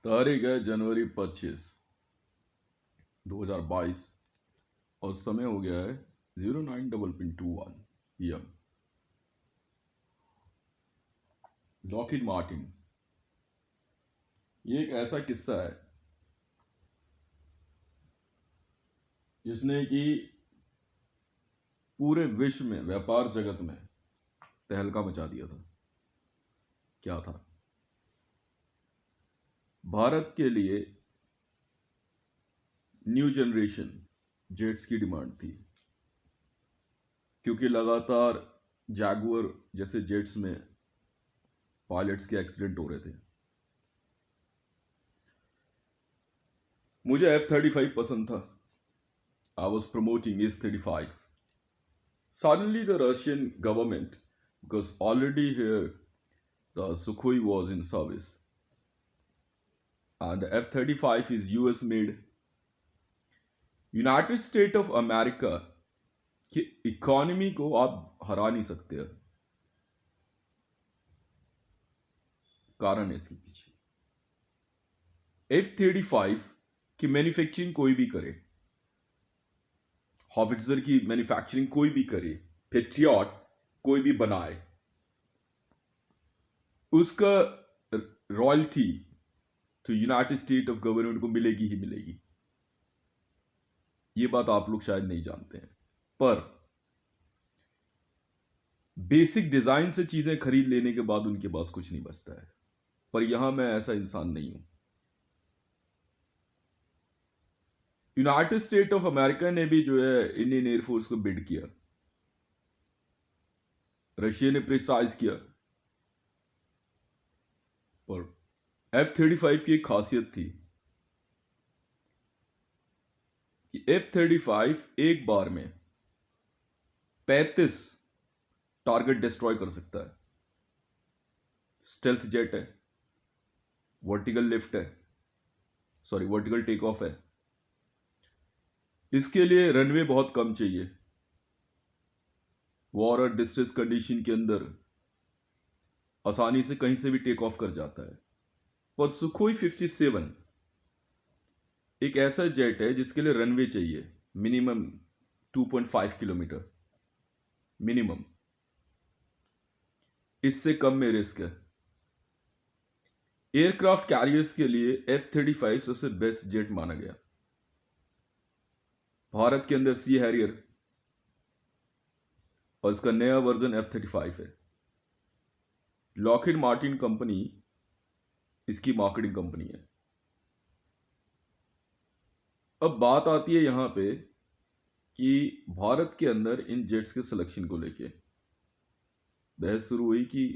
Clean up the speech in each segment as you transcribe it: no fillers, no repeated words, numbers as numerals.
तारीख है जनवरी 25, 2022 और समय हो गया है 09:21 PM। लॉकहीड मार्टिन, ये एक ऐसा किस्सा है जिसने कि पूरे विश्व में व्यापार जगत में तहलका मचा दिया था। क्या था? भारत के लिए न्यू जनरेशन जेट्स की डिमांड थी, क्योंकि लगातार जैगुआर जैसे जेट्स में पायलट्स के एक्सीडेंट हो रहे थे। मुझे F-35 पसंद था। I was promoting S-35. Suddenly the Russian government, because already here the Sukhoi was in service, and the F-35 is US made. United state of America की इकोनॉमी को आप हरा नहीं सकते हैं। कारण है इसके पीछे। F-35 की मैन्युफैक्चरिंग कोई भी करे, हॉविट्जर की मैन्युफैक्चरिंग कोई भी करे, पेट्रियट कोई भी बनाए, उसका रॉयल्टी तो यूनाइटेड स्टेट ऑफ गवर्नमेंट को मिलेगी ही मिलेगी। ये बात आप लोग शायद नहीं जानते हैं, पर बेसिक डिजाइन से चीजें खरीद लेने के बाद उनके पास कुछ नहीं बचता है। पर यहां मैं ऐसा इंसान नहीं हूं। यूनाइटेड स्टेट ऑफ अमेरिका ने भी जो है इंडियन एयरफोर्स को बिड किया, रशिया ने प्रेसाइज किया, पर F-35 की एक खासियत थी कि F-35 एक बार में 35 टारगेट डिस्ट्रॉय कर सकता है। स्टेल्थ जेट है, वर्टिकल लिफ्ट है, सॉरी वर्टिकल टेक ऑफ है। इसके लिए रनवे बहुत कम चाहिए। वॉर और डिस्ट्रेस कंडीशन के अंदर आसानी से कहीं से भी टेक ऑफ कर जाता है। पर सुखोई 57 एक ऐसा जेट है जिसके लिए रनवे चाहिए मिनिमम 2.5 किलोमीटर मिनिमम। इससे कम में रिस्क है। एयरक्राफ्ट कैरियर्स के लिए F-35 सबसे बेस्ट जेट माना गया। भारत के अंदर सी हैरियर और इसका नया वर्जन F-35 है। लॉकहीड मार्टिन कंपनी इसकी मार्केटिंग कंपनी है। अब बात आती है यहां पे कि भारत के अंदर इन जेट्स के सिलेक्शन को लेके बहस शुरू हुई कि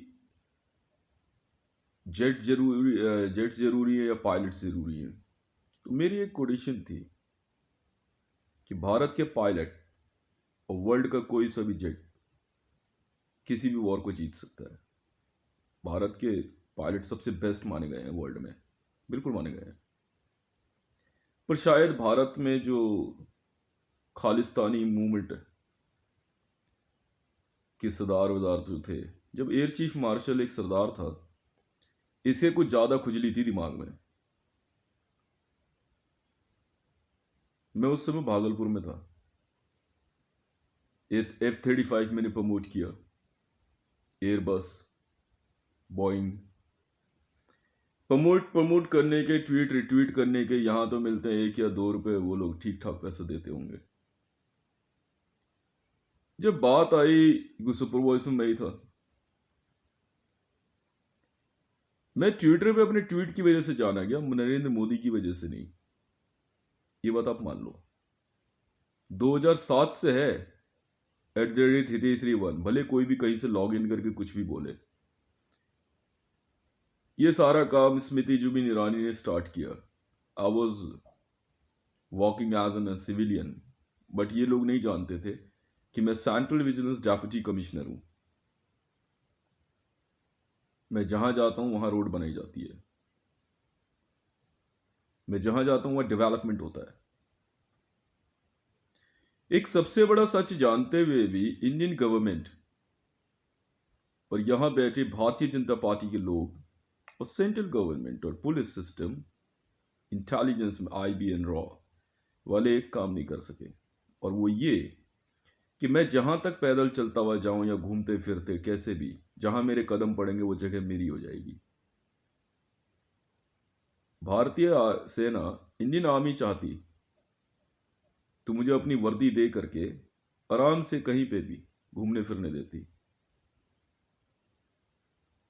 जेट्स जरूरी है या पायलट्स जरूरी है। तो मेरी एक कंडीशन थी कि भारत के पायलट और वर्ल्ड का कोई सा भी जेट किसी भी वॉर को जीत सकता है। भारत के पायलट सबसे बेस्ट माने गए हैं वर्ल्ड में, बिल्कुल माने गए हैं। पर शायद भारत में जो खालिस्तानी मूवमेंट के सरदार वदार जो थे, जब एयर चीफ मार्शल एक सरदार था, इसे कुछ ज्यादा खुजली थी दिमाग में। मैं उस समय भागलपुर में था। F-35 मैंने प्रमोट किया, एयरबस, बोइंग प्रमोट करने के, ट्वीट रिट्वीट करने के यहां तो मिलते हैं 1 या 2 रुपए, वो लोग ठीक ठाक पैसे देते होंगे। जब बात आई सुपरवाइजर में ही था, मैं ट्विटर पे अपने ट्वीट की वजह से जाना गया, नरेंद्र मोदी की वजह से नहीं। ये बात आप मान लो। 2007 से है @हितेश्री1, भले कोई भी कहीं से लॉग इन करके कुछ भी बोले। ये सारा काम स्मृति जुबिन ईरानी ने स्टार्ट किया। I was walking as an civilian, but ये लोग नहीं जानते थे कि मैं सेंट्रल विजिलेंस डेप्यूटी कमिश्नर हूं। मैं जहां जाता हूं वहां रोड बनाई जाती है, मैं जहां जाता हूं वहां डेवलपमेंट होता है। एक सबसे बड़ा सच जानते हुए भी इंडियन गवर्नमेंट और यहां बैठे भारतीय जनता पार्टी के लोग और सेंट्रल गवर्नमेंट और पुलिस सिस्टम इंटेलिजेंस में IBM रॉ वाले एक काम नहीं कर सके, और वो ये कि मैं जहां तक पैदल चलता हुआ जाऊं या घूमते फिरते कैसे भी, जहां मेरे कदम पड़ेंगे वो जगह मेरी हो जाएगी। भारतीय सेना, इंडियन आर्मी चाहती तो मुझे अपनी वर्दी दे करके आराम से कहीं पे भी घूमने फिरने देती,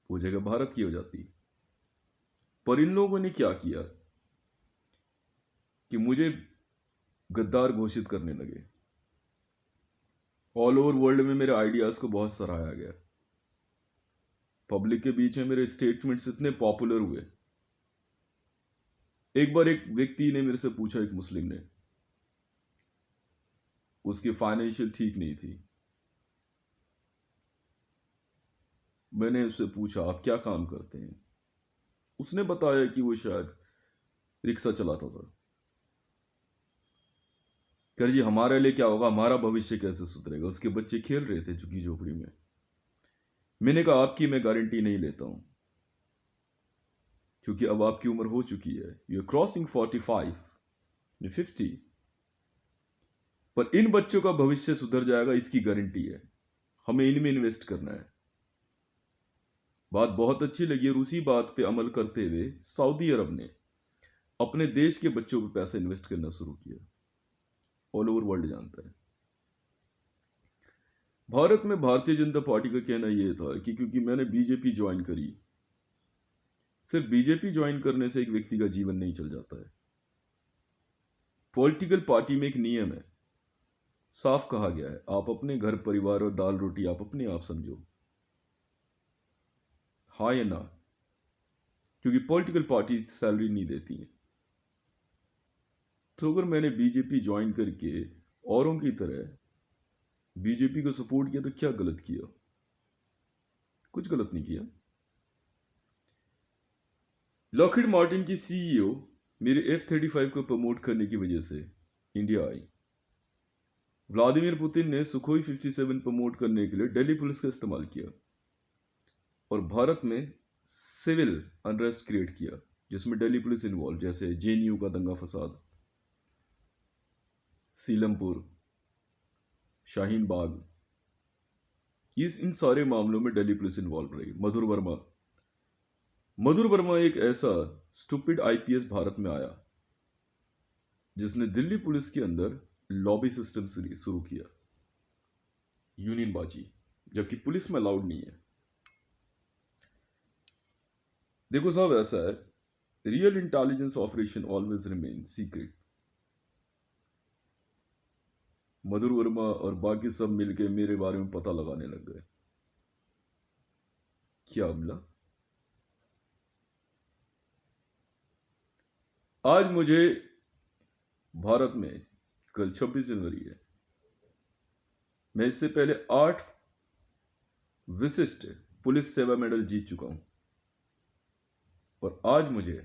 वो जगह भारत की हो जाती। पर इन लोगों ने क्या किया कि मुझे गद्दार घोषित करने लगे। ऑल ओवर वर्ल्ड में मेरे आइडियाज को बहुत सराहा गया, पब्लिक के बीच में मेरे स्टेटमेंट्स इतने पॉपुलर हुए। एक बार एक व्यक्ति ने मेरे से पूछा, एक मुस्लिम ने, उसकी फाइनेंशियल ठीक नहीं थी। मैंने उससे पूछा, आप क्या काम करते हैं? उसने बताया कि वो शायद रिक्शा चलाता था। कर जी, हमारे लिए क्या होगा, हमारा भविष्य कैसे सुधरेगा? उसके बच्चे खेल रहे थे झुग्गी झोपड़ी में। मैंने कहा, आपकी मैं गारंटी नहीं लेता हूं, क्योंकि अब आपकी उम्र हो चुकी है, यू आर क्रॉसिंग 45, 50। पर इन बच्चों का भविष्य सुधर जाएगा, इसकी गारंटी है। हमें इनमें इन्वेस्ट करना है। बात बहुत अच्छी लगी, और उसी बात पे अमल करते हुए सऊदी अरब ने अपने देश के बच्चों पे पैसा इन्वेस्ट करना शुरू किया। ऑल ओवर वर्ल्ड जानता है। भारत में भारतीय जनता पार्टी का कहना यह था कि क्योंकि मैंने बीजेपी ज्वाइन करी, सिर्फ बीजेपी ज्वाइन करने से एक व्यक्ति का जीवन नहीं चल जाता है। पॉलिटिकल पार्टी में एक नियम है, साफ कहा गया है, आप अपने घर परिवार और दाल रोटी आप अपने आप समझो, हाँ या ना, क्योंकि पॉलिटिकल पार्टी सैलरी नहीं देती है। तो अगर मैंने बीजेपी ज्वाइन करके औरों की तरह बीजेपी को सपोर्ट किया तो क्या गलत किया? कुछ गलत नहीं किया। लॉकहीड मार्टिन की CEO मेरे F-35 को प्रमोट करने की वजह से इंडिया आई। व्लादिमीर पुतिन ने सुखोई 57 प्रमोट करने के लिए दिल्ली पुलिस का इस्तेमाल किया और भारत में सिविल अनरेस्ट क्रिएट किया, जिसमें दिल्ली पुलिस इन्वॉल्व, जैसे JNU का दंगा फसाद, सीलमपुर, शाहीन बाग, इन सारे मामलों में दिल्ली पुलिस इन्वॉल्व रही। मधुर वर्मा एक ऐसा स्टूपिड IPS भारत में आया जिसने दिल्ली पुलिस के अंदर लॉबी सिस्टम शुरू किया, यूनियन बाजी, जबकि पुलिस में अलाउड नहीं है। देखो साहब, ऐसा है, real intelligence operation always remain secret. Madhur Varma और बाकी सब मिलके मेरे बारे में पता लगाने लग गए। क्या मिला? आज मुझे भारत में, कल 26 जनवरी है, मैं इससे पहले 8 विशिष्ट पुलिस सेवा मेडल जीत चुका हूं, और आज मुझे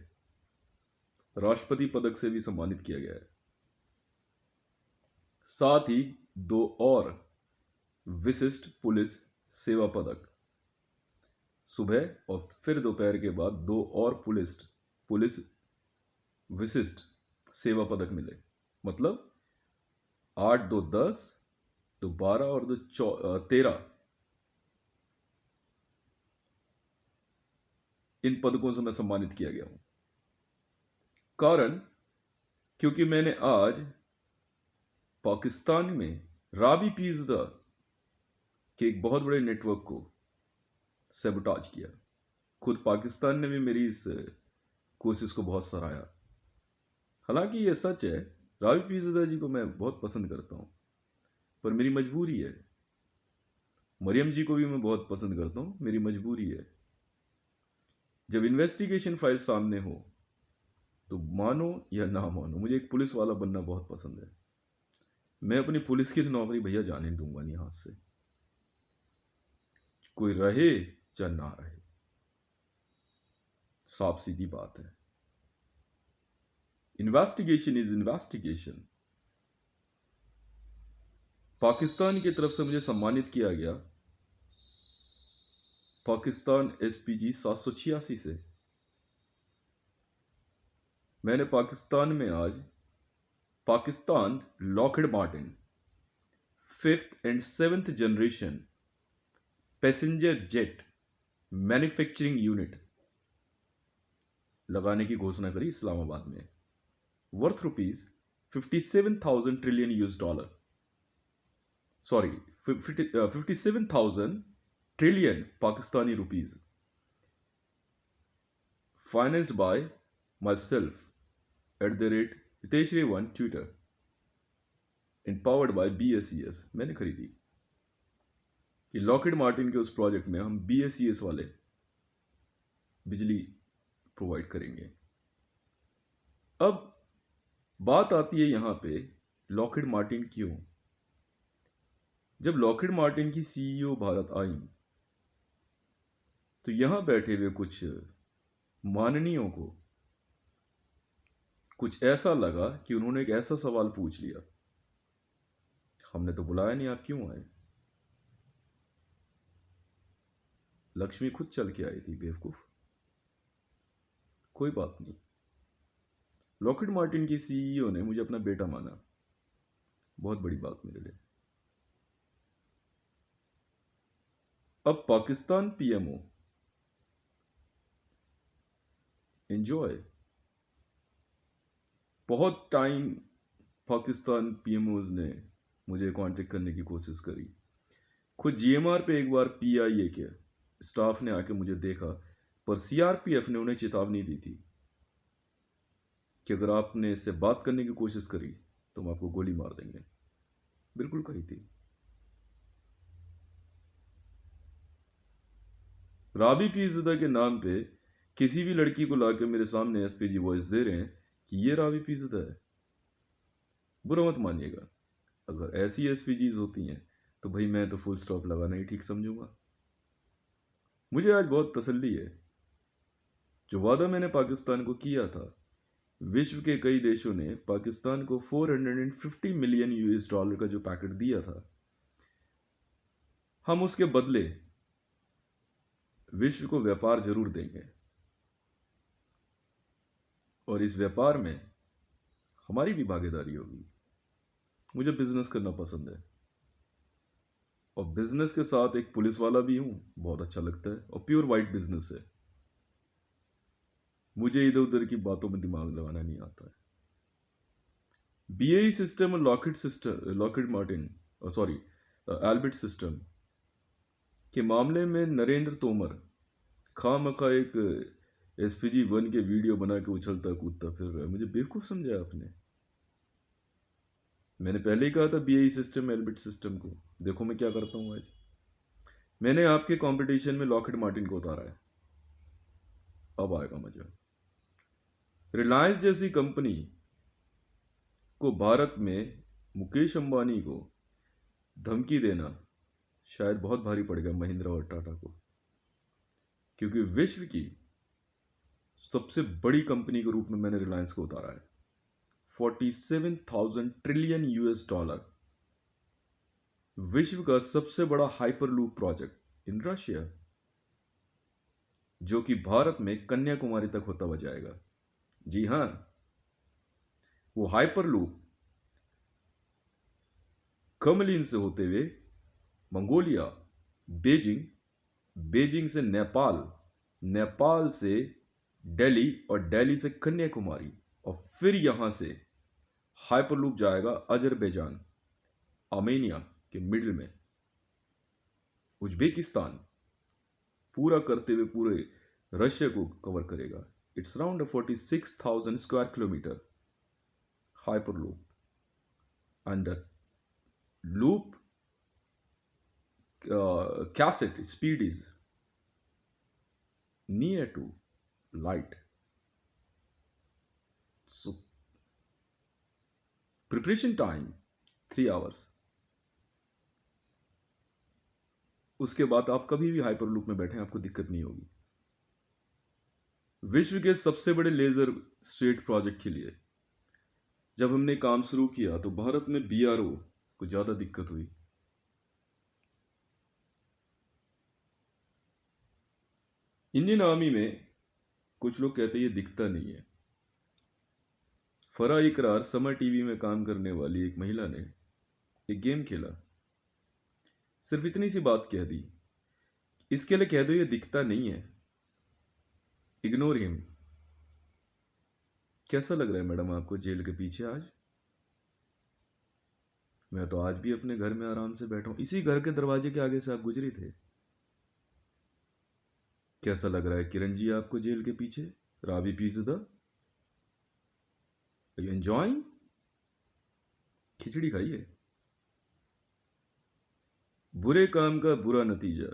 राष्ट्रपति पदक से भी सम्मानित किया गया है। साथ ही 2 और विशिष्ट पुलिस सेवा पदक, सुबह और फिर दोपहर के बाद 2 और पुलिस विशिष्ट सेवा पदक मिले। मतलब 8 2 10, 2 12 और 2 13 इन पदकों से मैं सम्मानित किया गया हूं। कारण, क्योंकि मैंने आज पाकिस्तान में रावी पिज्जा के एक बहुत बड़े नेटवर्क को सैबोटाज किया। खुद पाकिस्तान ने भी मेरी इस कोशिश को बहुत सराहा। हालांकि ये सच है, रावी पिज्जा जी को मैं बहुत पसंद करता हूं, पर मेरी मजबूरी है। मरियम जी को भी मैं बहुत पसंद करता हूं, मेरी मजबूरी है। जब इन्वेस्टिगेशन फाइल सामने हो तो मानो या ना मानो, मुझे एक पुलिस वाला बनना बहुत पसंद है। मैं अपनी पुलिस की नौकरी भैया जाने दूंगा नहीं हाथ से, कोई रहे या ना रहे, साफ सीधी बात है। Investigation is investigation. पाकिस्तान की तरफ से मुझे सम्मानित किया गया पाकिस्तान SPG 786 से। मैंने पाकिस्तान में आज Pakistan Lockheed Martin 5th and 7th generation passenger jet manufacturing unit लगाने की घोषणा करी इस्लामाबाद में, worth rupees 57,000 trillion US dollar, sorry 57,000 trillion Pakistani rupees, financed by my self @Hiteshri1 Twitter, empowered bye BSES। मैंने खरीदी कि लॉकहीड मार्टिन के उस प्रोजेक्ट में हम BSES वाले बिजली प्रोवाइड करेंगे। अब बात आती है यहां पे लॉकहीड मार्टिन क्यों। जब लॉकहीड मार्टिन की CEO भारत आई तो यहां बैठे हुए कुछ माननीयों को कुछ ऐसा लगा कि उन्होंने एक ऐसा सवाल पूछ लिया, हमने तो बुलाया नहीं, आप क्यों आए। लक्ष्मी खुद चल के आई थी बेवकूफ। कोई बात नहीं, लॉकहीड मार्टिन की CEO ने मुझे अपना बेटा माना, बहुत बड़ी बात मेरे लिए। अब पाकिस्तान PMO एंजॉय, बहुत टाइम पाकिस्तान PMOs ने मुझे कांटेक्ट करने की कोशिश करी। खुद GMR पे एक बार PIA के स्टाफ ने आके मुझे देखा, पर CRPF ने उन्हें चेतावनी दी थी कि अगर आपने इससे बात करने की कोशिश करी तो हम आपको गोली मार देंगे। बिल्कुल कही थी। राबी पीरज़ादा के नाम पे किसी भी लड़की को लाकर मेरे सामने SPG वॉइस दे रहे हैं कि ये राबी पीरज़ादा है। बुरा मत मानिएगा, अगर ऐसी SPGs होती हैं तो भाई मैं तो फुल स्टॉप लगाना ही ठीक समझूंगा। मुझे आज बहुत तसल्ली है, जो वादा मैंने पाकिस्तान को किया था, विश्व के कई देशों ने पाकिस्तान को 450 मिलियन US डॉलर का जो पैकेट दिया था, हम उसके बदले विश्व को व्यापार जरूर देंगे, और इस व्यापार में हमारी भी भागीदारी होगी। मुझे बिजनेस करना पसंद है, और बिजनेस के साथ एक पुलिस वाला भी हूं, बहुत अच्छा लगता है, और प्योर वाइट बिजनेस है। मुझे इधर उधर की बातों में दिमाग लगाना नहीं आता है। BAE सिस्टम और Lockheed Martin, sorry Elbit system के मामले में नरेंद्र तोमर खामखा एक SPG-1 के वीडियो बना के उछलता कूदता फिर रहा है। मुझे बेवकूफ समझा आपने। मैंने पहले ही कहा था BAE सिस्टम एल्बिट सिस्टम को, देखो मैं क्या करता हूं आज। मैंने आपके कंपटीशन में लॉकहीड मार्टिन को उतारा है, अब आएगा मजा। रिलायंस जैसी कंपनी को भारत में मुकेश अंबानी को धमकी देना शायद बहुत भारी पड़ेगा महिंद्रा और टाटा को, क्योंकि विश्व की सबसे बड़ी कंपनी के रूप में मैंने रिलायंस को उतारा है। 47,000 ट्रिलियन US डॉलर, विश्व का सबसे बड़ा हाइपरलूप प्रोजेक्ट इन रशिया, जो कि भारत में कन्याकुमारी तक होता हुआ जाएगा। जी हां, वो हाइपरलूप कमलिन से होते हुए मंगोलिया, बेजिंग, बेजिंग से नेपाल, नेपाल से दिल्ली, और दिल्ली से कन्याकुमारी, और फिर यहां से हाइपरलूप जाएगा अजरबैजान, आर्मेनिया के मिडिल में, उज्बेकिस्तान, पूरा करते हुए पूरे रशिया को कवर करेगा। It's around 46,000 square kilometre hyperloop, and loop cassette speed is near to light. So preparation time 3 hours. उसके बाद आप कभी भी हाइपरलूप में बैठे आपको दिक्कत नहीं होगी। विश्व के सबसे बड़े लेजर स्ट्रेट प्रोजेक्ट के लिए जब हमने काम शुरू किया तो भारत में BRO को ज्यादा दिक्कत हुई। इंडियन आर्मी में कुछ लोग कहते हैं ये दिखता नहीं है, फरा इकरार समर टीवी में काम करने वाली एक महिला ने एक गेम खेला, सिर्फ इतनी सी बात कह दी, इसके लिए कह दो ये दिखता नहीं है, इग्नोर हिम। कैसा लग रहा है मैडम आपको जेल के पीछे आज? मैं तो आज भी अपने घर में आराम से बैठा हूं, इसी घर के दरवाजे के आगे से आप गुजरे थे। कैसा लग रहा है किरण जी आपको जेल के पीछे? रावी पिज्जा, यू एंजॉइंग? खिचड़ी खाइए। बुरे काम का बुरा नतीजा,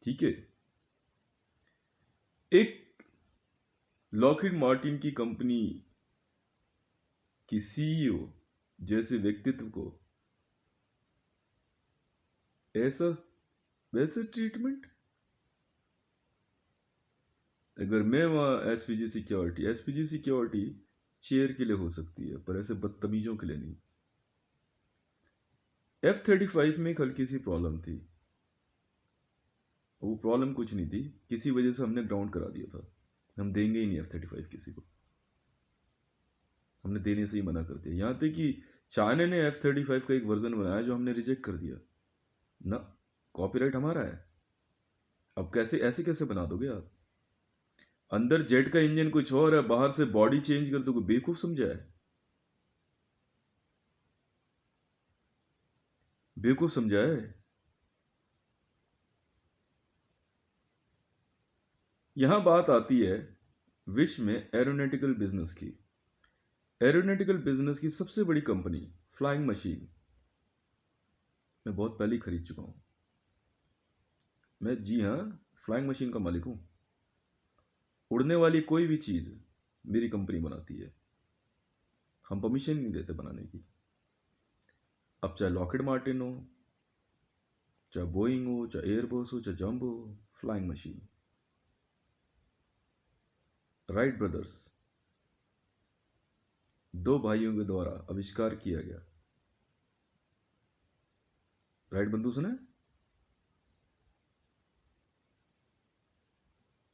ठीक है। एक लॉकहीड मार्टिन की कंपनी की सीईओ जैसे व्यक्तित्व को ऐसा वैसे ट्रीटमेंट। अगर मैं वहां एसपीजी सिक्योरिटी चेयर के लिए हो सकती है, पर ऐसे बदतमीजों के लिए नहीं। F-35 में एक हल्की सी प्रॉब्लम थी। वो प्रॉब्लम कुछ नहीं थी, किसी वजह से हमने ग्राउंड करा दिया था। हम देंगे ही नहीं F-35 किसी को, हमने देने से ही मना कर दिया। यहां तक कि चाइना ने F-35 का एक वर्जन बनाया जो हमने रिजेक्ट कर दिया ना। कॉपीराइट हमारा है। अब कैसे ऐसे कैसे बना दोगे आप? अंदर जेट का इंजन कुछ और है, बाहर से बॉडी चेंज कर दोगे? बेवकूफ समझा है? बेवकूफ समझा है? यहां बात आती है विश्व में एरोनॉटिकल बिजनेस की। एरोनॉटिकल बिजनेस की सबसे बड़ी कंपनी फ्लाइंग मशीन मैं बहुत पहले ही खरीद चुका हूं। मैं, जी हाँ, फ्लाइंग मशीन का मालिक हूं। उड़ने वाली कोई भी चीज मेरी कंपनी बनाती है, हम परमिशन नहीं देते बनाने की। अब चाहे लॉकहीड मार्टिन हो, चाहे बोइंग हो, चाहे एयरबस हो, चाहे जंबो हो, फ्लाइंग मशीन। राइट ब्रदर्स, दो भाइयों के द्वारा आविष्कार किया गया। राइट बंधु सुने?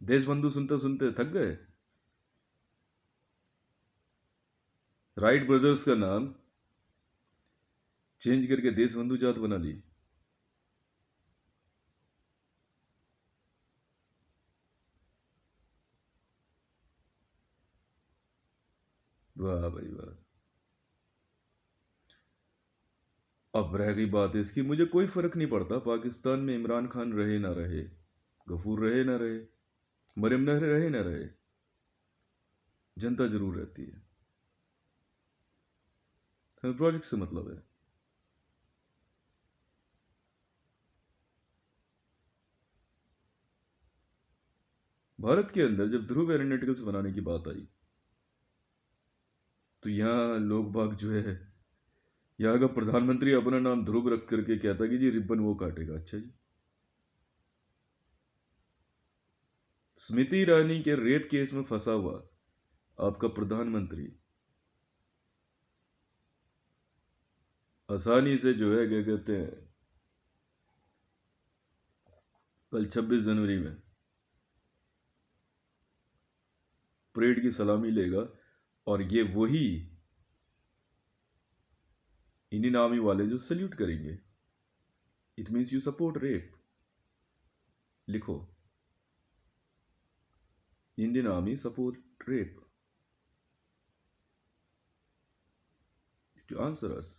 देश बंधु सुनते सुनते थक गए? राइट ब्रदर्स का नाम चेंज करके देश बंधु जात बना ली। वाह भाई वाह। अब रह गई बात इसकी, मुझे कोई फर्क नहीं पड़ता पाकिस्तान में इमरान खान रहे ना रहे, गफूर रहे ना रहे, मरियम नहर रहे ना रहे, जनता जरूर रहती है। हमें प्रोजेक्ट से मतलब है। भारत के अंदर जब ध्रुव एरोनॉटिकल्स बनाने की बात आई, तो यहाँ लोग बाग जो है, यहाँ का प्रधानमंत्री अपना नाम ध्रुव रख करके कहता कि जी रिबन वो काटेगा। अच्छा जी, स्मृति ईरानी के रेप केस में फंसा हुआ आपका प्रधानमंत्री आसानी से जो है, क्या कहते हैं, कल 26 जनवरी में परेड की सलामी लेगा, और ये वही इंडियन आर्मी वाले जो सल्यूट करेंगे। It means you support rape. लिखो, Indian Army support rape. To answer us,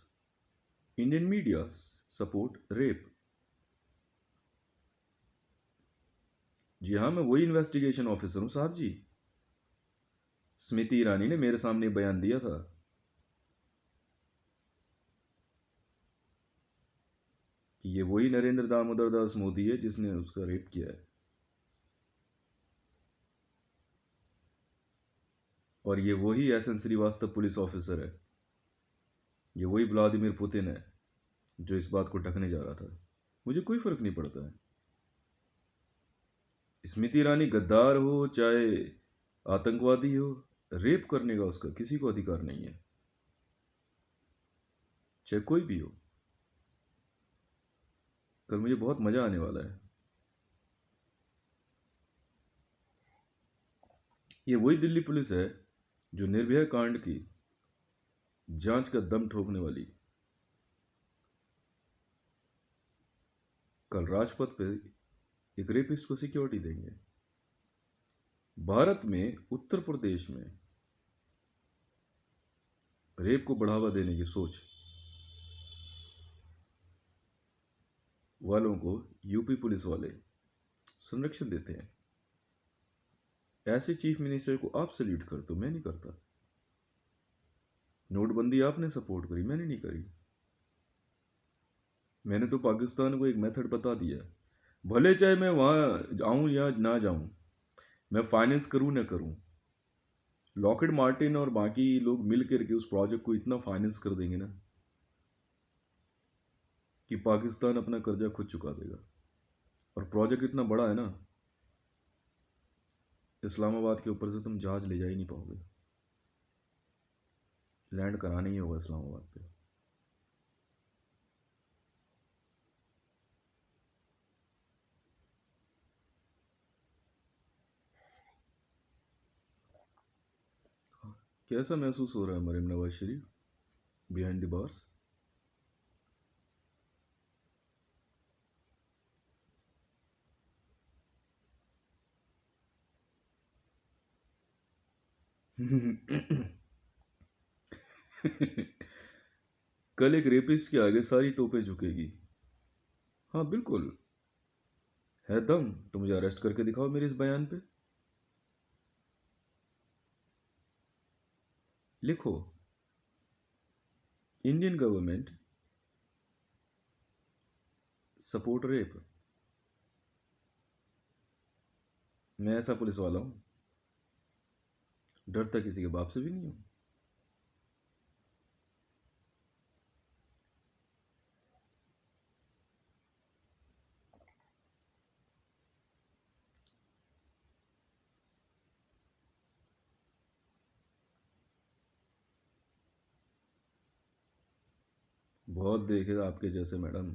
Indian media support rape. जी हाँ, मैं वही इन्वेस्टिगेशन ऑफिसर हूं साहब जी। स्मृति ईरानी ने मेरे सामने बयान दिया था कि ये वही नरेंद्र दामोदर दास मोदी है जिसने उसका रेप किया है, और ये वही एस.एन. श्रीवास्तव पुलिस ऑफिसर है, ये वही व्लादिमीर पुतिन है जो इस बात को ढकने जा रहा था। मुझे कोई फर्क नहीं पड़ता है। स्मृति ईरानी गद्दार हो चाहे आतंकवादी हो, रेप करने का उसका किसी को अधिकार नहीं है, चाहे कोई भी हो। कल मुझे बहुत मजा आने वाला है। ये वही दिल्ली पुलिस है जो निर्भया कांड की जांच का दम ठोकने वाली कल राजपथ पे एक रेपिस्ट को सिक्योरिटी देंगे। भारत में उत्तर प्रदेश में रेप को बढ़ावा देने की सोच वालों को यूपी पुलिस वाले संरक्षण देते हैं। ऐसे चीफ मिनिस्टर को आप सल्यूट करते हो, मैं नहीं करता। नोटबंदी आपने सपोर्ट करी, मैंने नहीं करी। मैंने तो पाकिस्तान को एक मेथड बता दिया, भले चाहे मैं वहां आऊं या ना जाऊं, मैं फाइनेंस करूं ना करूं, लॉकहीड मार्टिन और बाकी लोग मिल करके उस प्रोजेक्ट को इतना फाइनेंस कर देंगे ना कि पाकिस्तान अपना कर्जा खुद चुका देगा। और प्रोजेक्ट इतना बड़ा है ना, इस्लामाबाद के ऊपर से तुम जहाज ले जा ही नहीं पाओगे, लैंड कराना ही होगा इस्लामाबाद पे। कैसा महसूस हो रहा है Maryam Nawaz Sharif behind the bars? कल एक रेपिस्ट के आगे सारी तोपें झुकेगी। हाँ बिल्कुल है दम तो मुझे अरेस्ट करके दिखाओ मेरे इस बयान पे। लिखो, इंडियन गवर्नमेंट सपोर्ट रेप। मैं ऐसा पुलिस वाला हूं, डरता किसी के बाप से भी नहीं हूं। बहुत देखे आपके जैसे madam.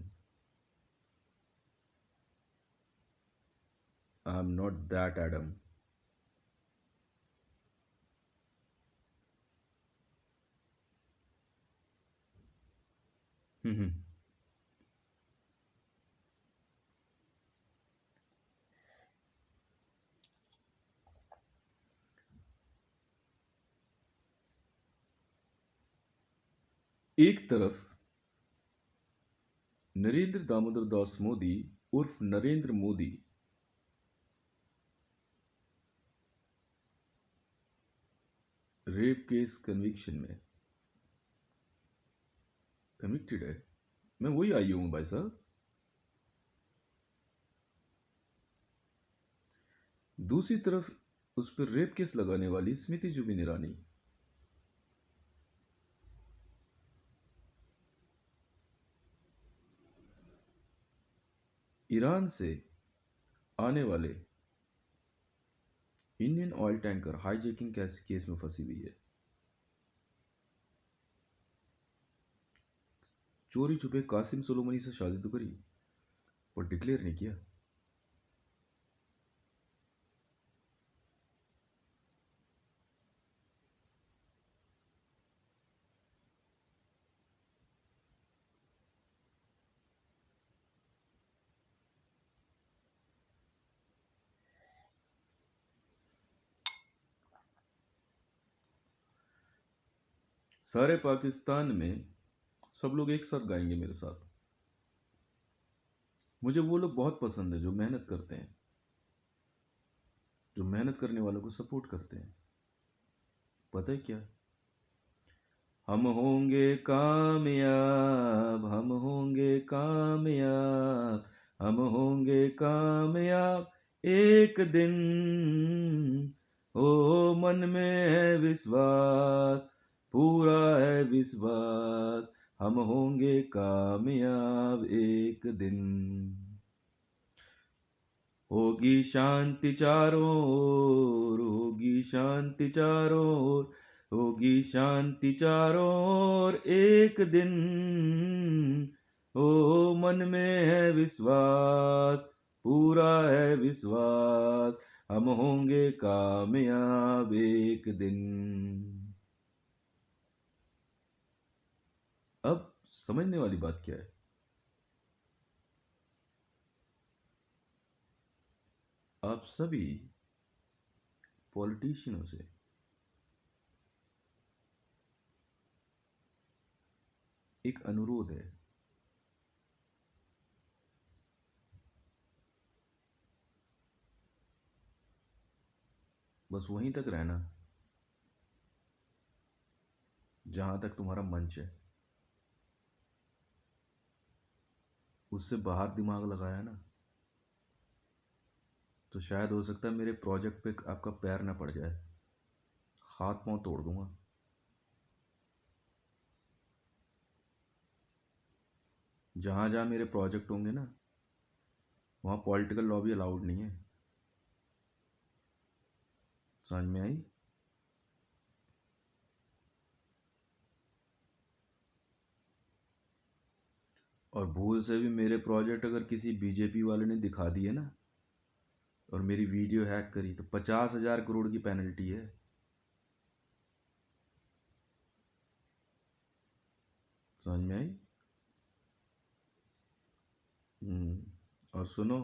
I am not that Adam. एक तरफ नरेंद्र दामोदर दास मोदी उर्फ Narendra Modi rape case conviction में कन्विक्टेड है। मैं वही आई हूं भाई साहब। दूसरी तरफ उस पर रेप केस लगाने वाली स्मृति जुबिन ईरानी ईरान से आने वाले Indian oil tanker hijacking case में फंसी हुई है। चोरी छुपे कासिम सोलोमनी से शादी तो करी पर डिक्लेयर नहीं किया। सारे पाकिस्तान में सब लोग एक साथ गाएंगे मेरे साथ। मुझे वो लोग बहुत पसंद है जो मेहनत करते हैं, जो मेहनत करने वालों को सपोर्ट करते हैं। पता है क्या? हम होंगे कामयाब, हम होंगे कामयाब, हम होंगे कामयाब एक दिन। ओ मन में है विश्वास, पूरा है विश्वास, हम होंगे कामयाब एक दिन। होगी शांति चारों ओर, होगी शांति चारों ओर, होगी शांति चारों ओर एक दिन। ओ मन में है विश्वास, पूरा है विश्वास, हम होंगे कामयाब एक दिन। अब समझने वाली बात क्या है? आप सभी पॉलिटिशियनों से एक अनुरोध है, बस वहीं तक रहना जहां तक तुम्हारा मंच है। उससे बाहर दिमाग लगाया ना तो शायद हो सकता है मेरे प्रोजेक्ट पे आपका पैर ना पड़ जाए, हाथ पांव तोड़ दूंगा। जहां जहां मेरे प्रोजेक्ट होंगे ना वहां पॉलिटिकल लॉबी अलाउड नहीं है। समझ में आई? और भूल से भी मेरे प्रोजेक्ट अगर किसी बीजेपी वाले ने दिखा दिए ना और मेरी वीडियो हैक करी तो 50,000 करोड़ की पेनल्टी है। समझ में आई? और सुनो,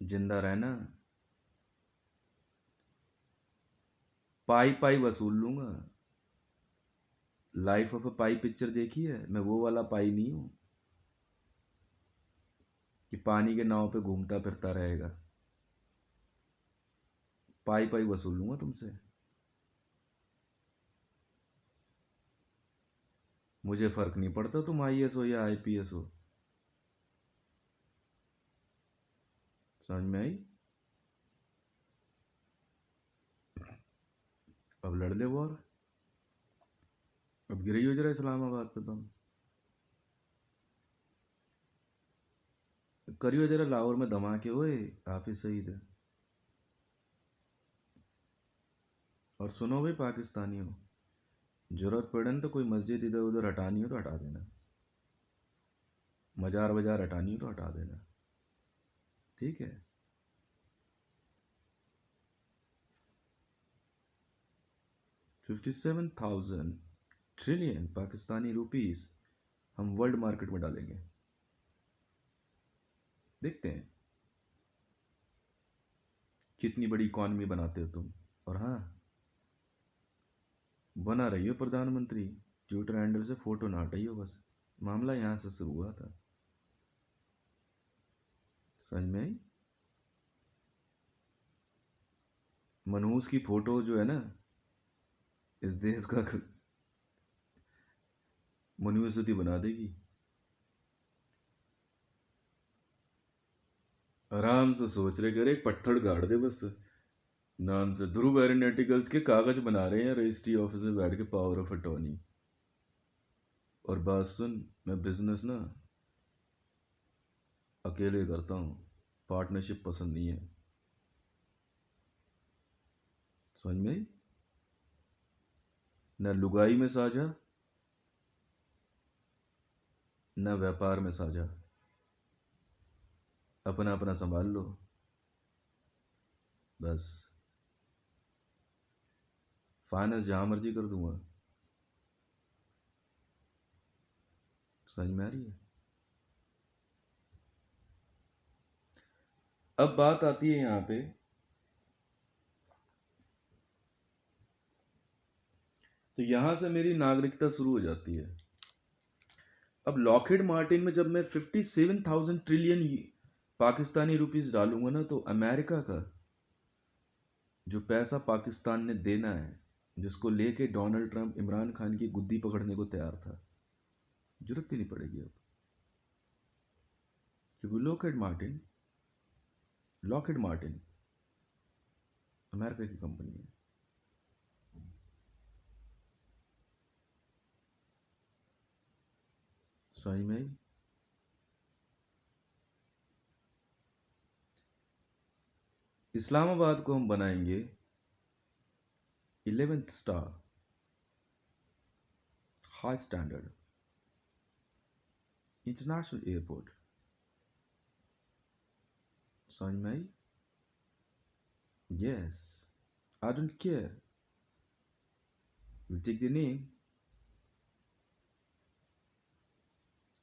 जिंदा रहना, पाई पाई वसूल लूंगा। Life of a pi picture देखी है? मैं वो वाला पाई नहीं हूं कि पानी के नाव पे घूमता फिरता रहेगा। पाई पाई वसूल लूंगा तुमसे। मुझे फर्क नहीं पड़ता तुम आईएएस हो या आईपीएस हो। समझ में आई? अब लड़ ले वॉर। अब गिरी हो जरा इस्लामाबाद पे बम। करियो जरा लाहौर में धमाके, ओए हाफिज सईद। और सुनो भाई पाकिस्तानियों, जरूरत पड़े ना तो कोई मस्जिद इधर उधर हटानी हो तो हटा देना, मजार वजार हटानी हो तो हटा देना, ठीक है? 57,000 ट्रिलियन पाकिस्तानी रुपीस हम वर्ल्ड मार्केट में डालेंगे। देखते हैं कितनी बड़ी इकॉनमी बनाते हो तुम। और हाँ, बना रही हो प्रधानमंत्री, ट्विटर हैंडल से फोटो ना हटाइयो बस। मामला यहां से शुरू हुआ था। समझ में आई? मनहूस की फोटो जो है ना इस देश का मनहूसती बना देगी। आराम से सोच रहे करे, एक पत्थर गाड़ दे बस। नाम से ध्रुव एरोनॉटिकल्स के कागज बना रहे हैं रजिस्ट्री ऑफिस में बैठ के, पावर ऑफ अटॉर्नी। और बात सुन, मैं बिजनेस ना अकेले करता हूँ, पार्टनरशिप पसंद नहीं है। समझ में आई? न लुगाई में साझा, न व्यापार में साझा। अपना अपना संभाल लो बस। फाइनेंस जहां मर्जी कर दूंगा। समझ में आ रही है? अब बात आती है यहां पे, तो यहां से मेरी नागरिकता शुरू हो जाती है। अब लॉकहीड मार्टिन में जब मैं 57,000 ट्रिलियन पाकिस्तानी रुपीस डालूंगा ना तो अमेरिका का जो पैसा पाकिस्तान ने देना है, जिसको लेके डोनाल्ड ट्रंप इमरान खान की गुद्दी पकड़ने को तैयार था, जरूरत ही नहीं पड़ेगी अब। क्योंकि लॉकहीड मार्टिन अमेरिका की कंपनी है। समझ में आई? इस्लामाबाद को हम बनाएंगे 11th star, high standard international airport. समझ में आई? Yes, I don't care, will take the name.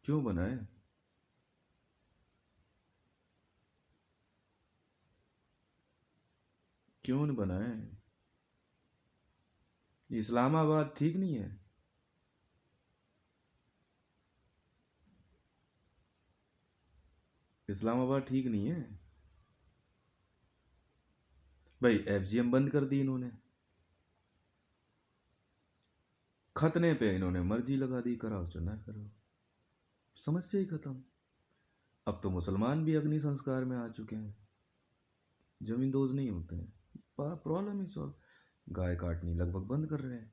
क्यों बनाए? क्यों नहीं बनाए? इस्लामाबाद ठीक नहीं है? इस्लामाबाद ठीक नहीं है भाई। एफजीएम बंद कर दी इन्होंने, खतने पे इन्होंने मर्जी लगा दी, कराओ चुना करो, समस्या ही खत्म। अब तो मुसलमान भी अग्नि संस्कार में आ चुके हैं, जमींदोज नहीं होते हैं, प्रॉब्लम ही सॉल्व। गाय काटनी लगभग बंद कर रहे हैं,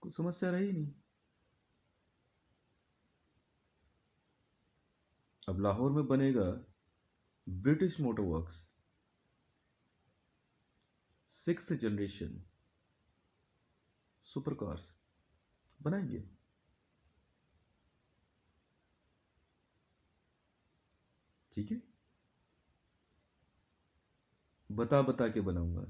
कुछ समस्या रही नहीं। अब लाहौर में बनेगा British motor works, 6th generation super cars बनाएंगे। ठीक है, बता बता के बनाऊंगा।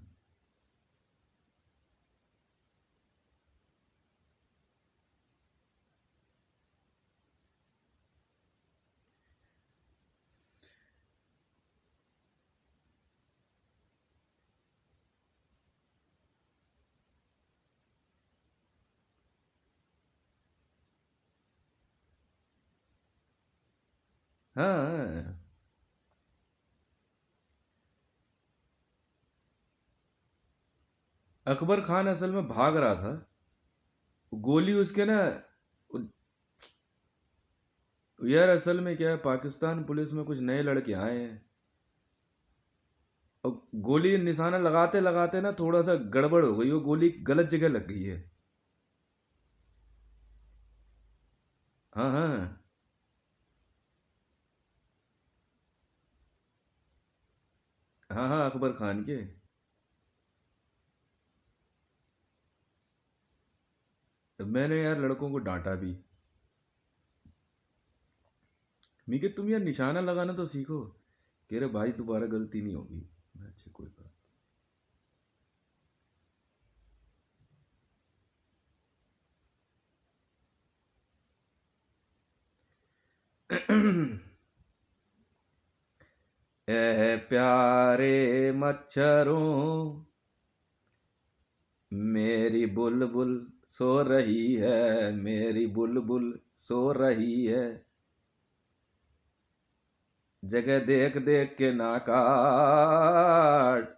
हाँ, अकबर खान असल में भाग रहा था, गोली उसके ना। यार असल में क्या है, पाकिस्तान पुलिस में कुछ नए लड़के आए हैं, और गोली निशाना लगाते लगाते ना थोड़ा सा गड़बड़ हो गई, वो गोली गलत जगह लग गई है। हाँ हाँ हाँ हाँ, अकबर खान के। मैंने यार लड़कों को डांटा भी, मैं कि तुम यार निशाना लगाना तो सीखो। कह रहे भाई दोबारा गलती नहीं होगी। अच्छा कोई बात। ए प्यारे मच्छरों, मेरी बुलबुल सो रही है, मेरी बुलबुल सो रही है, जगह देख देख के ना काट,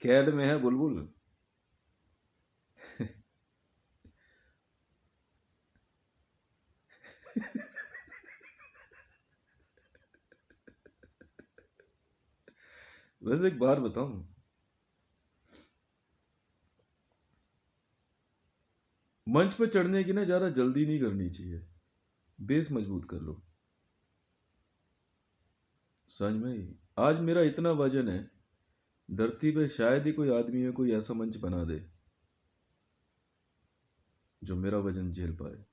कैद में है बुलबुल। वैसे एक बात बताऊं, मंच पे चढ़ने की ना ज्यादा जल्दी नहीं करनी चाहिए, बेस मजबूत कर लो। समझ में आई? आज मेरा इतना वजन है, धरती पे शायद ही कोई आदमी है कोई ऐसा मंच बना दे जो मेरा वजन झेल पाए।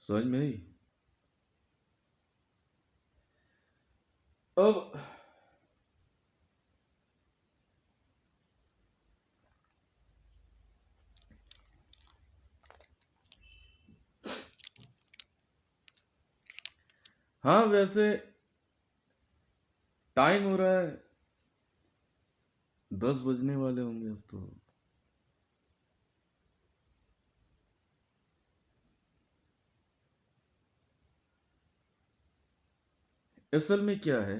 समझ में आई? अब हाँ, वैसे टाइम हो रहा है, 10 बजने वाले होंगे अब तो। असल में क्या है,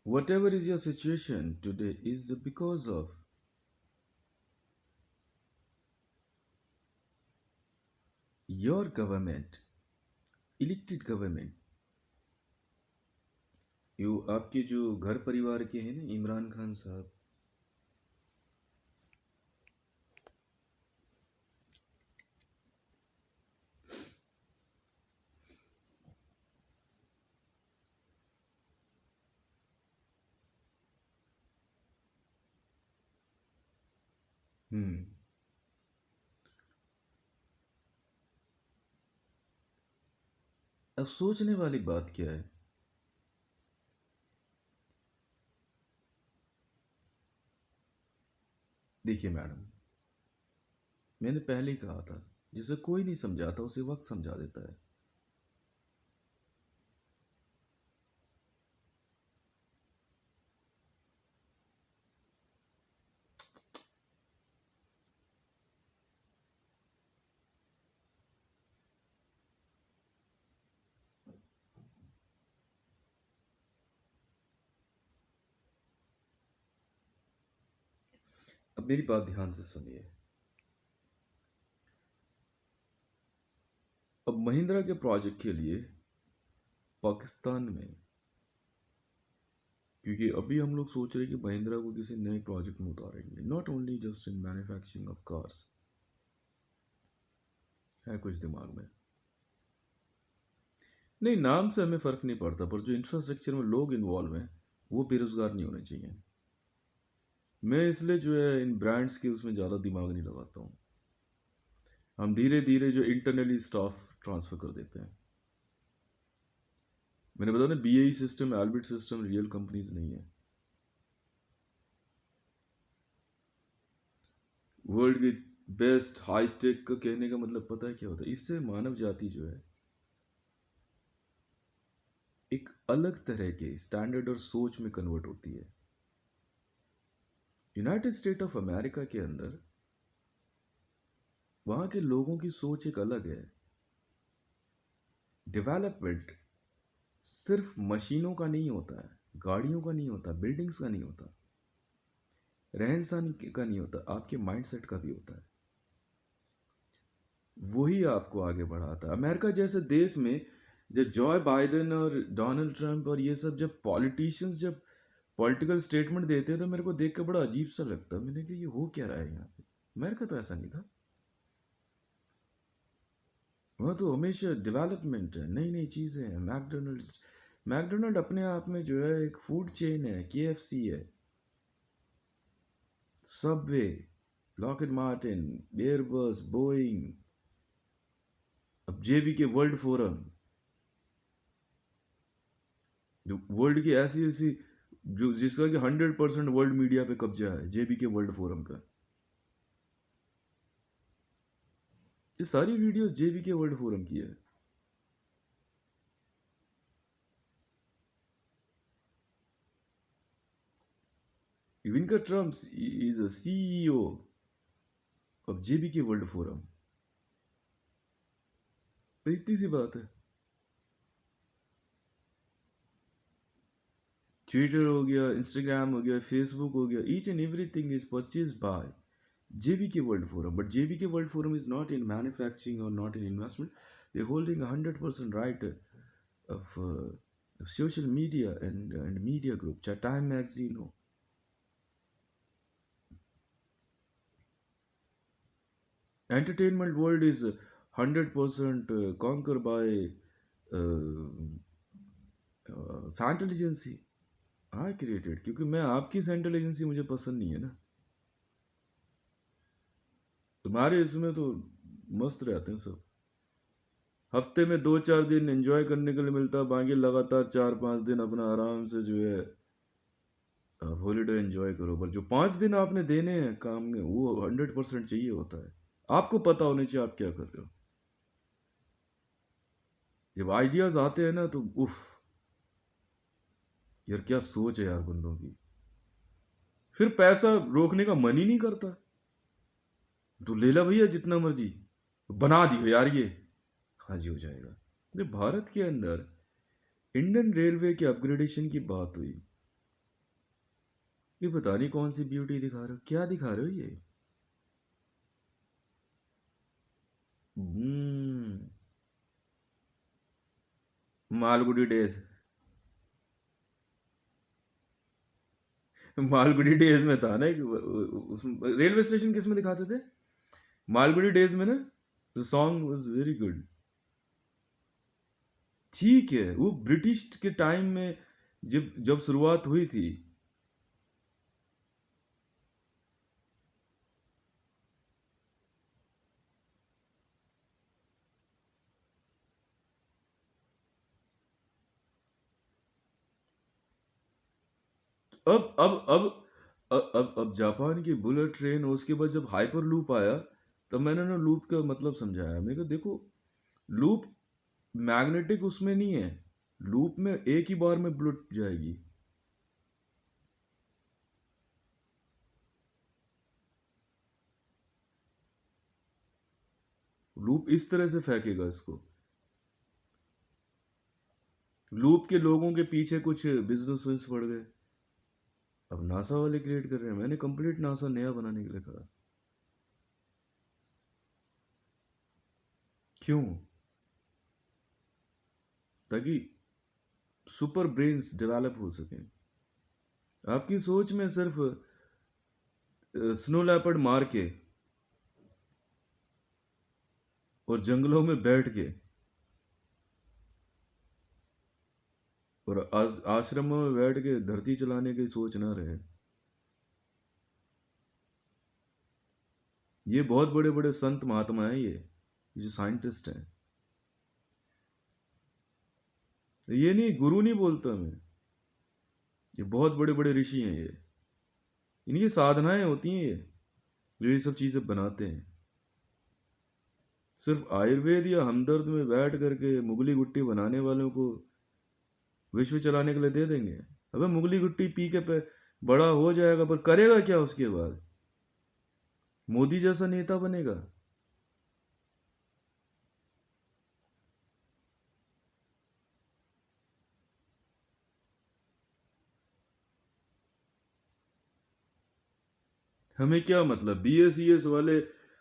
whatever is your situation today is because of your government, elected government। You आपके जो घर परिवार के हैं ना, इमरान खान साहब, हम्म। अब सोचने वाली बात क्या है? देखिए मैडम, मैंने पहले ही कहा था, जिसे कोई नहीं समझाता उसे वक्त समझा देता है। अब मेरी बात ध्यान से सुनिए। अब महिंद्रा के प्रोजेक्ट के लिए पाकिस्तान में, क्योंकि अभी हम लोग सोच रहे हैं कि महिंद्रा को किसी नए प्रोजेक्ट में उतारेंगे, not only just in manufacturing of cars, है कुछ दिमाग में। नहीं, नाम से हमें फर्क नहीं पड़ता, पर जो इंफ्रास्ट्रक्चर में लोग इन्वॉल्व हैं वो बेरोजगार नहीं होने चाहिए। मैं इसलिए जो है इन ब्रांड्स के उसमें ज़्यादा दिमाग नहीं लगाता हूँ। हम धीरे धीरे जो इंटरनली स्टाफ ट्रांसफर कर देते हैं। मैंने बताया ना, BAE system, Elbit system real companies नहीं है। वर्ल्ड की बेस्ट हाईटेक का कहने का मतलब पता है क्या होता है? इससे मानव जाति जो है एक अलग तरह के स्टैंडर्ड और सोच में कन्वर्ट होती है। यूनाइटेड स्टेट ऑफ अमेरिका के अंदर वहां के लोगों की सोच एक अलग है। डेवलपमेंट सिर्फ मशीनों का नहीं होता है, गाड़ियों का नहीं होता, बिल्डिंग्स का नहीं होता, रहन सहन का नहीं होता, आपके माइंडसेट का भी होता है। वही आपको आगे बढ़ाता है। अमेरिका जैसे देश में जब जॉय बाइडेन और डोनाल्ड ट्रंप और ये सब जब पॉलिटिशियंस जब पॉलिटिकल स्टेटमेंट देते हैं तो मेरे को देख कर बड़ा अजीब सा लगता है। मैंने कहा ये हो क्या रहा है यहाँ पे? अमेरिका तो ऐसा नहीं था। वहाँ तो हमेशा डेवलपमेंट है, नई नई चीज़ें हैं। मैकडोनल्ड्स, मैकडोनल्ड अपने आप में जो है एक फूड चेन है, केएफसी है, Subway, Lockheed Martin, Airbus, Boeing, अब जेबी के वर्ल्ड फोरम, जो वर्ल्ड की ऐसी ऐसी जो जिसका कि 100% वर्ल्ड मीडिया पे कब्जा है, जेबी के वर्ल्ड फोरम का। ये सारी वीडियोस जेबी के वर्ल्ड फोरम की है। Ivanka Trump is a CEO of JB के वर्ल्ड फोरम। तो इतनी सी बात है। ट्विटर हो गया, इंस्टाग्राम हो गया, फेसबुक हो गया, each and everything is purchase by JBK World Forum. But JBK World Forum is not in manufacturing or not in investment. They're holding 100% right of social media and media group. चाहे time magazine हो, entertainment world is 100% conquered by central agency. I created, क्योंकि मैं आपकी central agency मुझे पसंद नहीं है ना। तुम्हारे इसमें तो मस्त रहते हैं सब, हफ्ते में 2-4 दिन एंजॉय करने के लिए मिलता है, बाकी लगातार 4-5 दिन अपना आराम से जो है आप हॉलीडे एंजॉय करो। पर जो 5 दिन आपने देने हैं काम में वो 100% चाहिए होता है। आपको पता होना चाहिए आप क्या कर रहे हो। जब आइडियाज आते हैं ना तो उफ, यार क्या सोच है यार बंदों की। फिर पैसा रोकने का मन ही नहीं करता, तो ले ला भैया जितना मर्जी, बना दियो यार ये, हाजी हो जाएगा। अरे भारत के अंदर इंडियन रेलवे के अपग्रेडेशन की बात हुई, ये पता नहीं कौन सी ब्यूटी दिखा रहे हो, क्या दिखा रहे हो ये? हम्म, मालगुडी डेज। मालगुडी डेज में था ना उसमें रेलवे स्टेशन किस में दिखाते थे? मालगुडी डेज में ना, the song was very good. ठीक है, वो ब्रिटिश के टाइम में जब जब शुरुआत हुई थी। अब अब अब अब जापान की बुलेट ट्रेन, उसके बाद जब हाइपर लूप आया, तब मैंने ना लूप का मतलब समझाया। मैंने कहा देखो, लूप मैग्नेटिक उसमें नहीं है, लूप में एक ही बार में बुलेट जाएगी। लूप इस तरह से फेंकेगा इसको। लूप के लोगों के पीछे कुछ बिजनेस पड़ गए, अब नासा वाले क्रिएट कर रहे हैं। मैंने कंप्लीट नासा नया बनाने के लिए कहा। क्यों? ताकि सुपर ब्रेन्स डेवलप हो सकें। आपकी सोच में सिर्फ स्नो लेपर्ड मार के और जंगलों में बैठ के और आश्रमों में बैठ के धरती चलाने की सोच ना रहे। ये बहुत बड़े बड़े संत महात्मा हैं, ये जो साइंटिस्ट हैं। ये नहीं, गुरु नहीं बोलता मैं, ये बहुत बड़े बड़े ऋषि हैं ये। इनकी साधनाएं होती हैं ये, जो ये सब चीजें बनाते हैं। सिर्फ आयुर्वेद या हमदर्द में बैठ करके मुगली गुट्टी बनाने वालों को विश्व चलाने के लिए दे देंगे। अबे मुगली गुट्टी पी के पे बड़ा हो जाएगा, पर करेगा क्या उसके बाद? मोदी जैसा नेता बनेगा? हमें क्या मतलब, बीएसईएस वाले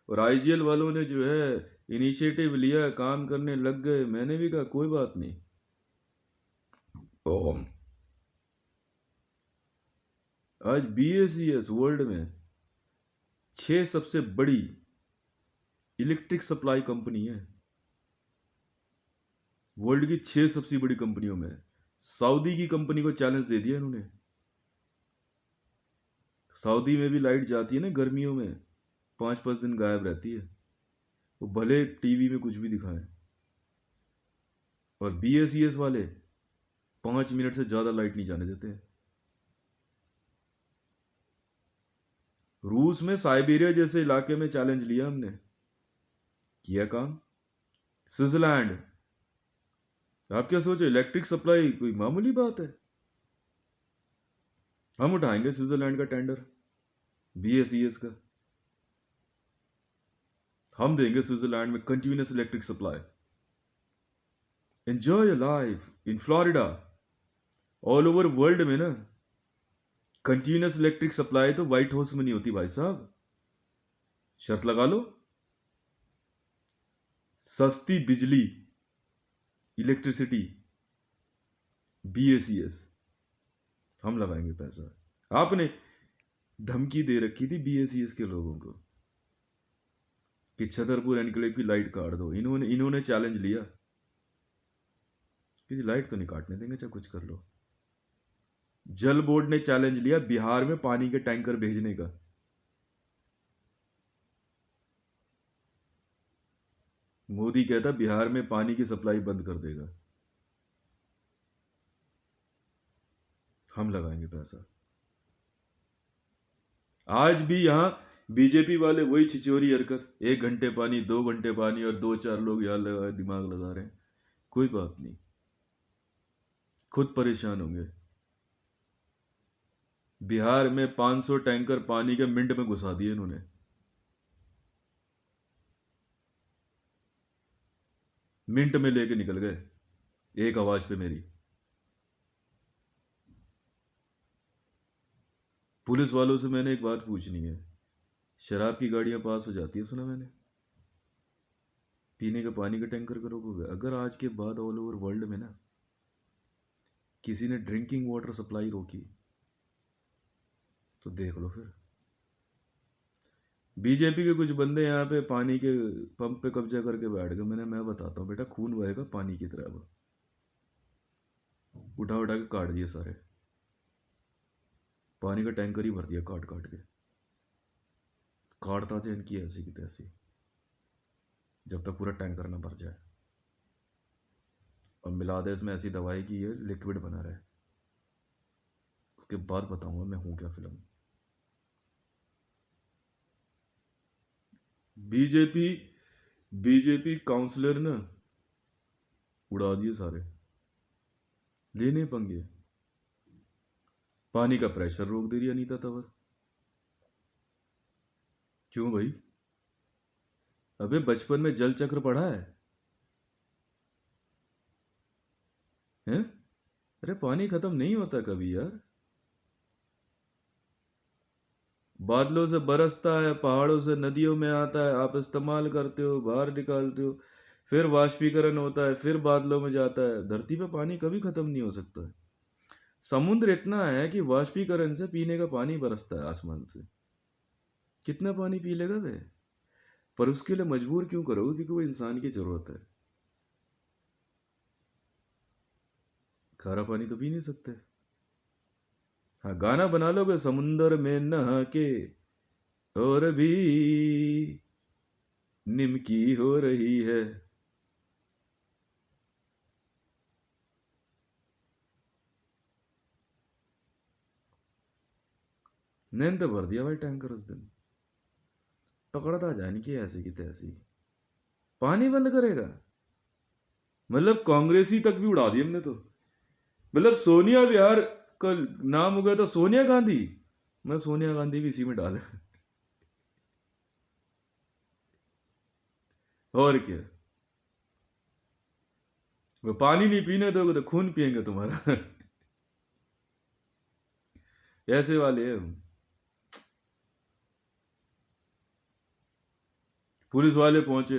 और आईजीएल वालों ने जो है इनिशिएटिव लिया, काम करने लग गए। मैंने भी कहा कोई बात नहीं। ओम। आज बीएसईएस वर्ल्ड में 6 सबसे बड़ी इलेक्ट्रिक सप्लाई कंपनी है। वर्ल्ड की 6 सबसे बड़ी कंपनियों में सऊदी की कंपनी को चैलेंज दे दिया इन्होंने। सऊदी में भी लाइट जाती है ना गर्मियों में, 5-5 दिन गायब रहती है, वो भले टीवी में कुछ भी दिखाएं। और बीएसईएस वाले 5 मिनट से ज्यादा लाइट नहीं जाने देते। रूस में साइबेरिया जैसे इलाके में चैलेंज लिया हमने, किया काम। स्विट्जरलैंड, आप क्या सोचे इलेक्ट्रिक सप्लाई कोई मामूली बात है? हम उठाएंगे स्विट्जरलैंड का टेंडर, बीएसईएस का। हम देंगे स्विट्जरलैंड में continuous electric supply. Enjoy your life in Florida. All over world में ना कंटिन्यूस इलेक्ट्रिक सप्लाई तो व्हाइट हाउस में नहीं होती भाई साहब। शर्त लगा लो, सस्ती बिजली, इलेक्ट्रिसिटी, बीएसईएस। हम लगाएंगे पैसा। आपने धमकी दे रखी थी बीएसईएस के लोगों को कि छतरपुर एनक्लेव की लाइट काट दो। इन्होंने चैलेंज लिया कि लाइट तो नहीं काटने देंगे, चाहे कुछ कर लो। जल बोर्ड ने चैलेंज लिया बिहार में पानी के टैंकर भेजने का। मोदी कहता बिहार में पानी की सप्लाई बंद कर देगा। हम लगाएंगे पैसा। आज भी यहां बीजेपी वाले वही छिचोरी हरकत, 1 घंटे पानी, 2 घंटे पानी, और 2-4 लोग यहां दिमाग लगा रहे हैं। कोई बात नहीं, खुद परेशान होंगे। बिहार में 500 टैंकर पानी के मिनट में घुसा दिए इन्होंने। मिनट में लेके निकल गए एक आवाज पे मेरी। पुलिस वालों से मैंने एक बात पूछनी है, शराब की गाड़ियां पास हो जाती है सुना मैंने, पीने के पानी का टैंकर करोगे? अगर आज के बाद ऑल ओवर वर्ल्ड में ना किसी ने ड्रिंकिंग वाटर सप्लाई रोकी तो देख लो फिर। बीजेपी के कुछ बंदे यहाँ पे पानी के पंप पे कब्जा करके बैठ गए। मैं बताता हूँ बेटा, खून बहेगा पानी की तरह। वो उठा उठा के काट दिए सारे, पानी का टैंकर ही भर दिया काट काट के। काटता थे इनकी ऐसी की तैसी, जब तक पूरा टैंकर ना भर जाए। और मिला दे इसमें ऐसी दवाई की ये लिक्विड बना रहे, उसके बाद बताऊंगा मैं हूं क्या फिल्म। बीजेपी बीजेपी काउंसलर ना उड़ा दिए सारे, लेने पंगे। पानी का प्रेशर रोक दे रही अनीता तंवर। क्यों भाई? अबे बचपन में जल चक्र पढ़ा है? हैं? अरे पानी खत्म नहीं होता कभी यार। बादलों से बरसता है, पहाड़ों से नदियों में आता है, आप इस्तेमाल करते हो, बाहर निकालते हो, फिर वाष्पीकरण होता है, फिर बादलों में जाता है। धरती पे पानी कभी खत्म नहीं हो सकता है। समुद्र इतना है कि वाष्पीकरण से पीने का पानी बरसता है आसमान से। कितना पानी पी लेगा वे? पर उसके लिए मजबूर क्यों करोगे? क्योंकि वो इंसान की जरूरत है। खारा पानी तो पी नहीं सकते। हाँ, गाना बना लोगे समुंदर में नहा के और भी निमकी हो रही है। नैन तो भर दिया भाई टैंकर उस दिन। पकड़ता जाए नहीं कि ऐसी की तैसी। पानी बंद करेगा? मतलब कांग्रेसी तक भी उड़ा दी हमने तो। मतलब सोनिया विहार का नाम हो गया तो सोनिया गांधी। मैं सोनिया गांधी भी इसी में डाले। और क्या? वो पानी नहीं पीने दोगे तो खून पियेंगे तुम्हारा। ऐसे वाले हैं हम। पुलिस वाले पहुंचे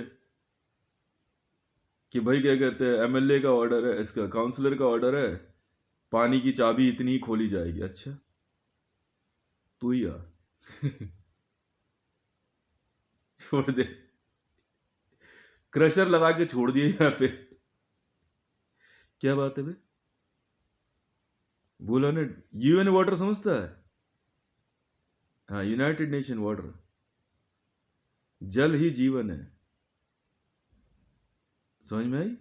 कि भाई क्या कहते हैं, एमएलए का ऑर्डर है, इसका काउंसलर का ऑर्डर है, पानी की चाबी इतनी ही खोली जाएगी। अच्छा, तू ही आ। छोड़ दे। क्रशर लगा के छोड़ दिए यहाँ पे। क्या बात है बे? बोला ने। यूएन वाटर समझता है? हाँ, यूनाइटेड नेशन वाटर। जल ही जीवन है। समझ में आई?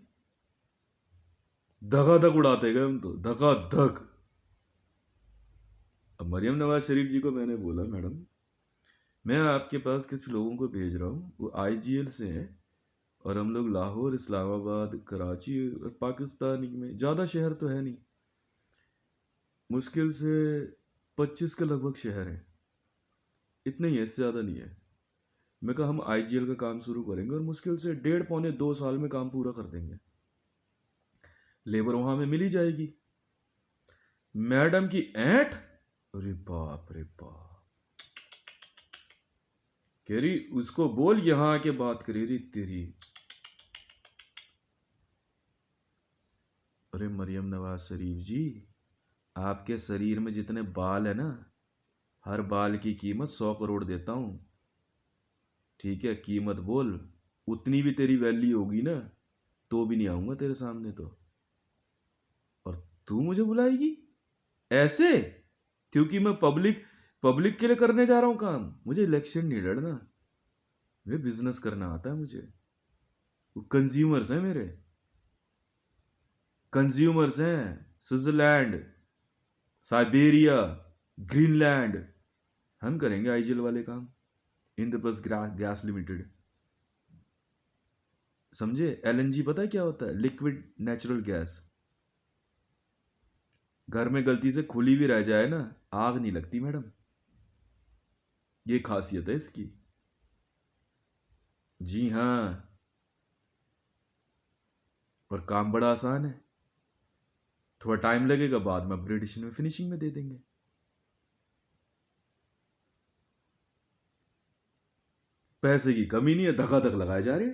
धगाधक उड़ाते गए हम तो, धगाधक। अब मरियम नवाज शरीफ जी को मैंने बोला, मैडम मैं आपके पास कुछ लोगों को भेज रहा हूँ, वो आईजीएल से हैं, और हम लोग लाहौर, इस्लामाबाद, कराची और पाकिस्तान में, ज़्यादा शहर तो है नहीं, मुश्किल से 25 के लगभग शहर हैं, इतने ही है, इससे ज़्यादा नहीं है। मैं कहा हम आईजीएल का काम शुरू करेंगे और मुश्किल से 1.5 पौने 2 साल में काम पूरा कर देंगे। लेबर वहां में मिल ही जाएगी। मैडम की ऐंठ। अरे बाप रे बाप। कह रही उसको बोल यहां आके बात करी रही तेरी। अरे मरियम नवाज शरीफ जी, आपके शरीर में जितने बाल है ना, हर बाल की कीमत 100 करोड़ देता हूं। ठीक है, कीमत बोल। उतनी भी तेरी वैल्यू होगी ना, तो भी नहीं आऊंगा तेरे सामने तो। और तू मुझे बुलाएगी ऐसे? क्योंकि मैं पब्लिक पब्लिक के लिए करने जा रहा हूं काम। मुझे इलेक्शन नहीं लड़ना, मुझे बिजनेस करना आता है मुझे। वो कंज्यूमर्स हैं मेरे, कंज्यूमर्स हैं। स्विट्जरलैंड, साइबेरिया, ग्रीनलैंड, हम करेंगे आईजीएल वाले काम। Indraprastha gas limited. समझे? एलएनजी पता है क्या होता है? Liquid natural gas. घर में गलती से खुली भी रह जाए ना, आग नहीं लगती मैडम। ये खासियत है इसकी। जी हाँ। और काम बड़ा आसान है। थोड़ा टाइम लगेगा, बाद में अपग्रेडेशन में फिनिशिंग में दे देंगे। पैसे की कमी नहीं है, धकाधक लगाए जा रहे,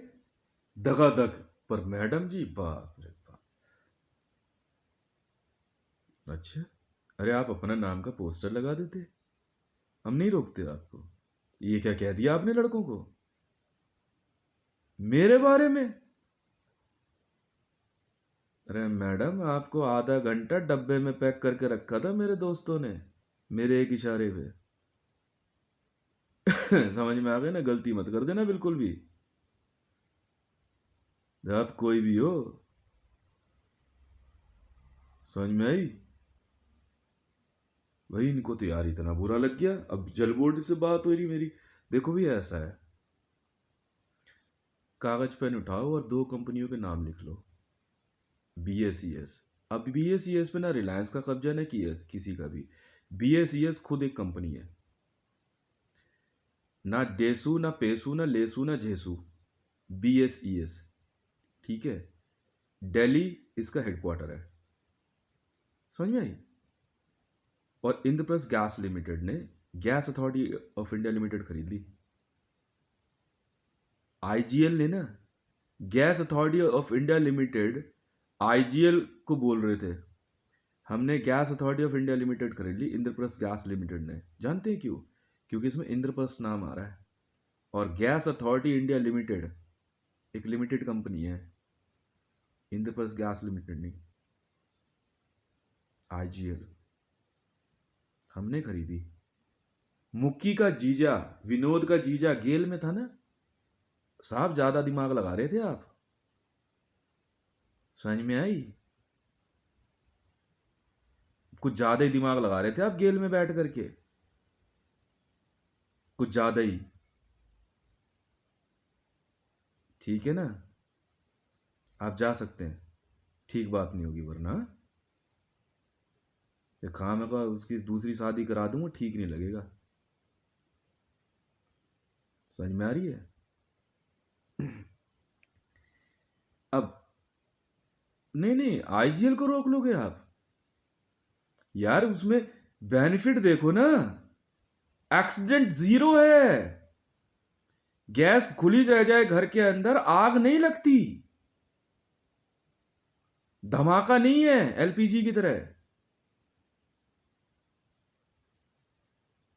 धकाधक। पर मैडम जी बाप रे बाप। अच्छा, अरे आप अपना नाम का पोस्टर लगा देते, हम नहीं रोकते आपको। ये क्या कह दिया आपने लड़कों को मेरे बारे में? अरे मैडम, आपको आधा घंटा डब्बे में पैक करके रखा था मेरे दोस्तों ने, मेरे एक इशारे पे। समझ में आ गया ना? गलती मत कर देना बिल्कुल भी। आप कोई भी हो। समझ में आई? भाई इनको तो यार इतना बुरा लग गया। अब जल बोर्ड से बात हो रही मेरी। देखो भी ऐसा है, कागज पेन उठाओ और दो कंपनियों के नाम लिख लो। BSES। अब BSES पे ना रिलायंस का कब्जा ना किया किसी का भी। BSES खुद एक कंपनी है। ना डेसू, ना पेसू, ना लेसू, ना जेसू। BSES। ठीक है। दिल्ली इसका हेडक्वार्टर है। समझ में आई? और इंद्रप्रस्थ गैस लिमिटेड ने gas authority of India limited खरीद ली। IGL ने ना, gas authority of India limited IGL को बोल रहे थे हमने gas authority of India limited खरीद ली, इंद्रप्रस्थ गैस लिमिटेड ने। जानते हैं क्यों? क्योंकि इसमें इंद्रप्रस्थ नाम आ रहा है। और गैस अथॉरिटी इंडिया लिमिटेड एक लिमिटेड कंपनी है, इंद्रप्रस्थ गैस लिमिटेड नहीं। IGL हमने खरीदी। मुक्की का जीजा, विनोद का जीजा गेल में था ना साहब। ज्यादा दिमाग लगा रहे थे आप। समझ में आई? कुछ ज्यादा ही दिमाग लगा रहे थे आप गेल में बैठ करके, कुछ ज्यादा ही। ठीक है ना? आप जा सकते हैं, ठीक बात नहीं होगी वरना ये खाम का उसकी दूसरी शादी करा दूंगा, ठीक नहीं लगेगा। समझ में आ रही है? अब नहीं नहीं, IGL को रोक लोगे आप? यार उसमें बेनिफिट देखो ना, एक्सीडेंट जीरो है। गैस खुली रह जाए घर के अंदर, आग नहीं लगती, धमाका नहीं है LPG की तरह।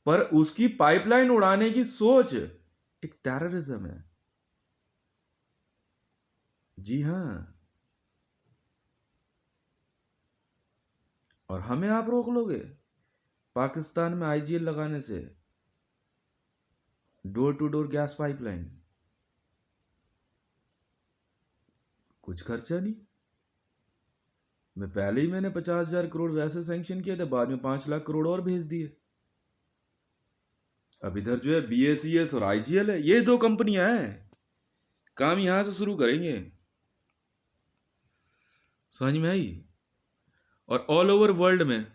पर उसकी पाइपलाइन उड़ाने की सोच एक टेररिज्म है। जी हां। और हमें आप रोक लोगे पाकिस्तान में IGL लगाने से? Door to door gas pipeline, कुछ खर्चा नहीं। मैं पहले ही मैंने 50,000 करोड़ वैसे सैंक्शन किए थे, बाद में 5 लाख करोड़ और भेज दिए। अब इधर जो है BSES और IGL है, ये दो कंपनियां हैं। काम यहां से शुरू करेंगे। समझ में आई? और ऑल ओवर वर्ल्ड में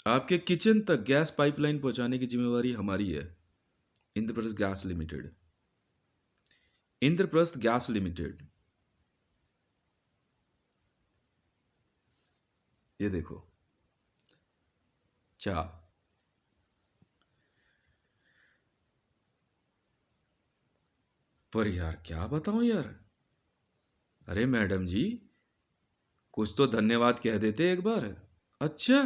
आपके किचन तक गैस पाइपलाइन पहुंचाने की जिम्मेवारी हमारी है। Indraprastha gas limited, Indraprastha gas limited. ये देखो चा, पर यार क्या बताऊं यार। अरे मैडम जी, कुछ तो धन्यवाद कह देते एक बार। अच्छा,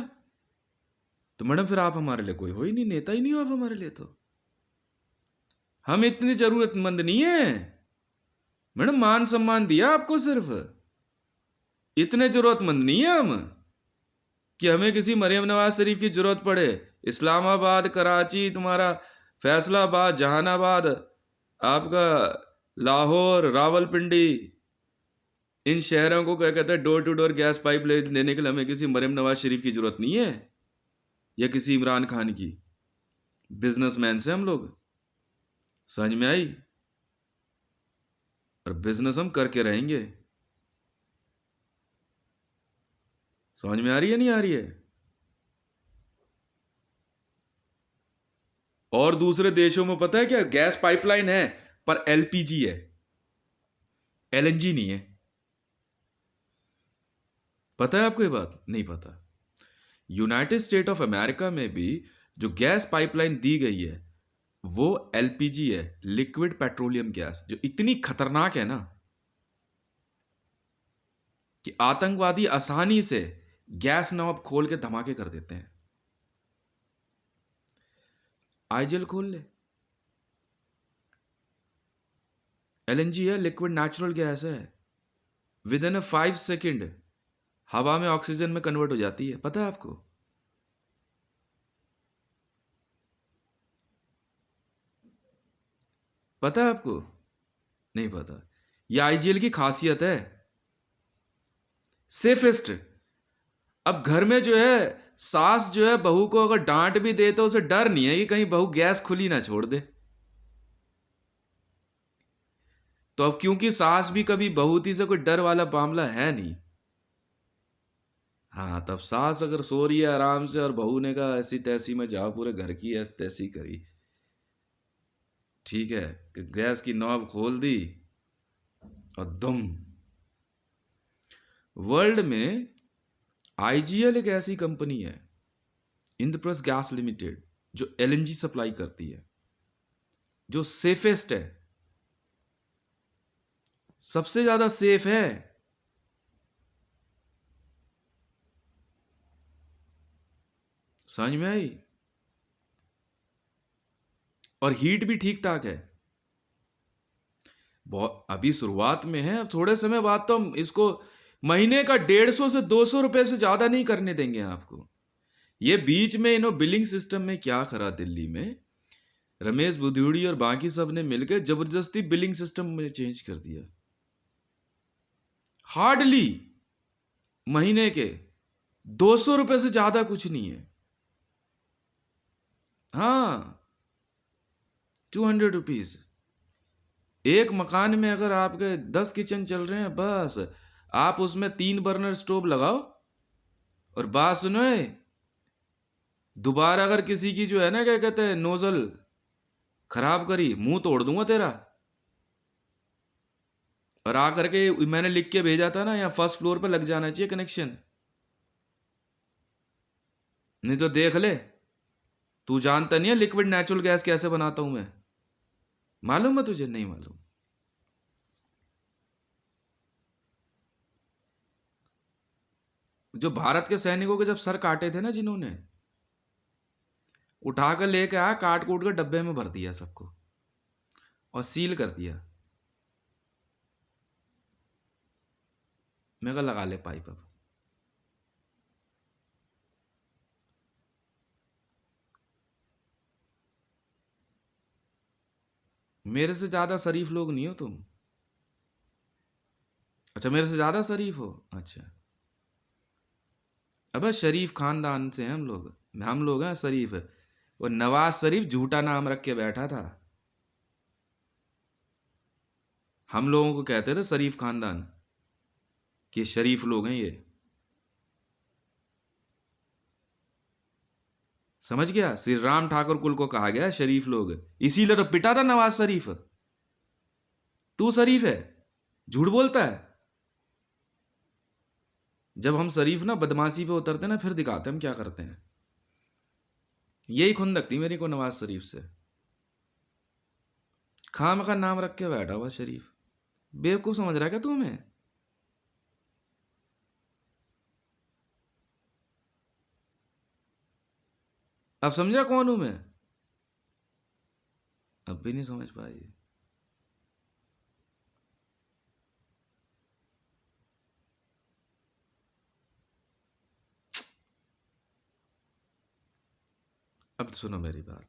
तो मैडम फिर आप हमारे लिए कोई हो ही नहीं, नेता ही नहीं हो आप हमारे लिए। तो हम इतनी जरूरतमंद नहीं है मैडम, मान सम्मान दिया आपको सिर्फ। इतने जरूरतमंद नहीं है हम कि हमें किसी मरियम नवाज शरीफ की जरूरत पड़े। इस्लामाबाद, कराची, तुम्हारा फैसलाबाद, जहानाबाद, आपका लाहौर, रावलपिंडी, इन शहरों को क्या कहते हैं door to door gas pipe देने के लिए हमें किसी मरियम नवाज शरीफ की जरूरत नहीं है या किसी इमरान खान की। बिजनेसमैन से हम लोग। समझ में आई? और बिजनेस हम करके रहेंगे। समझ में आ रही है नहीं आ रही है? और दूसरे देशों में पता है क्या, गैस पाइपलाइन है पर LPG है, LNG नहीं है। पता है आपको ये बात? नहीं पता। यूनाइटेड स्टेट ऑफ अमेरिका में भी जो गैस पाइपलाइन दी गई है वो LPG है, लिक्विड पेट्रोलियम गैस, जो इतनी खतरनाक है ना कि आतंकवादी आसानी से गैस नॉब खोल के धमाके कर देते हैं। IGL खोल ले, LNG है, लिक्विड नेचुरल गैस है, विद इन 5 सेकेंड हवा में ऑक्सीजन में कन्वर्ट हो जाती है। पता है आपको? पता है आपको? नहीं पता। यह IGL की खासियत है, सेफेस्ट। अब घर में जो है सास जो है बहू को अगर डांट भी दे तो उसे डर नहीं है कि कहीं बहू गैस खुली ना छोड़ दे। तो अब क्योंकि सास भी कभी बहू थी से कोई डर वाला मामला है नहीं। हाँ, तब सास अगर सो रही है आराम से और बहू ने कहा ऐसी तैसी में जाओ पूरे घर की ऐसी तैसी करी, ठीक है, कि गैस की नॉब खोल दी और दुम। वर्ल्ड में आईजीएल एक ऐसी कंपनी है, इंद्रप्रस्थ गैस लिमिटेड, जो एलएनजी सप्लाई करती है, जो सेफेस्ट है, सबसे ज्यादा सेफ है। समझ में आई? और हीट भी ठीक ठाक है। बहुत अभी शुरुआत में है, अब थोड़े समय बाद तो हम इसको महीने का 150 से 200 रुपए से ज्यादा नहीं करने देंगे आपको। ये बीच में इन्हों बिलिंग सिस्टम में क्या करा दिल्ली में, रमेश बुद्धूड़ी और बाकी सब ने मिलकर जबरदस्ती बिलिंग सिस्टम में चेंज कर दिया। हार्डली महीने के 200 रुपए से ज्यादा कुछ नहीं है। हाँ, 200 रुपीज। एक मकान में अगर आपके 10 किचन चल रहे हैं, बस आप उसमें 3 बर्नर स्टोव लगाओ और बात सुनो, दोबारा अगर किसी की जो है ना क्या कहते हैं नोजल खराब करी, मुंह तोड़ दूंगा तेरा। और आकर के मैंने लिख के भेजा था ना, यहाँ फर्स्ट फ्लोर पे लग जाना चाहिए कनेक्शन, नहीं तो देख ले। तू जानता नहीं है लिक्विड नेचुरल गैस कैसे बनाता हूं मैं? मालूम है तुझे? नहीं मालूम? जो भारत के सैनिकों के जब सर काटे थे ना जिन्होंने, उठा कर लेके आया, काट कूट कर डब्बे में भर दिया सबको और सील कर दिया। मैं कहा लगा ले पाइप अब। मेरे से ज्यादा शरीफ लोग नहीं हो तुम। अच्छा, मेरे से ज्यादा शरीफ हो? अच्छा। अबे शरीफ खानदान से हैं हम लोग हैं शरीफ। वो नवाज शरीफ झूठा नाम रख के बैठा था, हम लोगों को कहते थे शरीफ खानदान, कि शरीफ लोग हैं ये। समझ गया? श्री राम ठाकुर कुल को कहा गया है शरीफ लोग, इसीलिए तो पिटा था नवाज शरीफ। तू शरीफ है? झूठ बोलता है। जब हम शरीफ ना बदमाशी पे उतरते ना, फिर दिखाते हम क्या करते हैं। यही खुंदक थी मेरी को नवाज शरीफ से। खाम का नाम रख के बैठा हुआ शरीफ। बेवकूफ समझ रहा है क्या तू हमें? अब समझा कौन हूं मैं? अब भी नहीं समझ पाई? अब सुनो मेरी बात।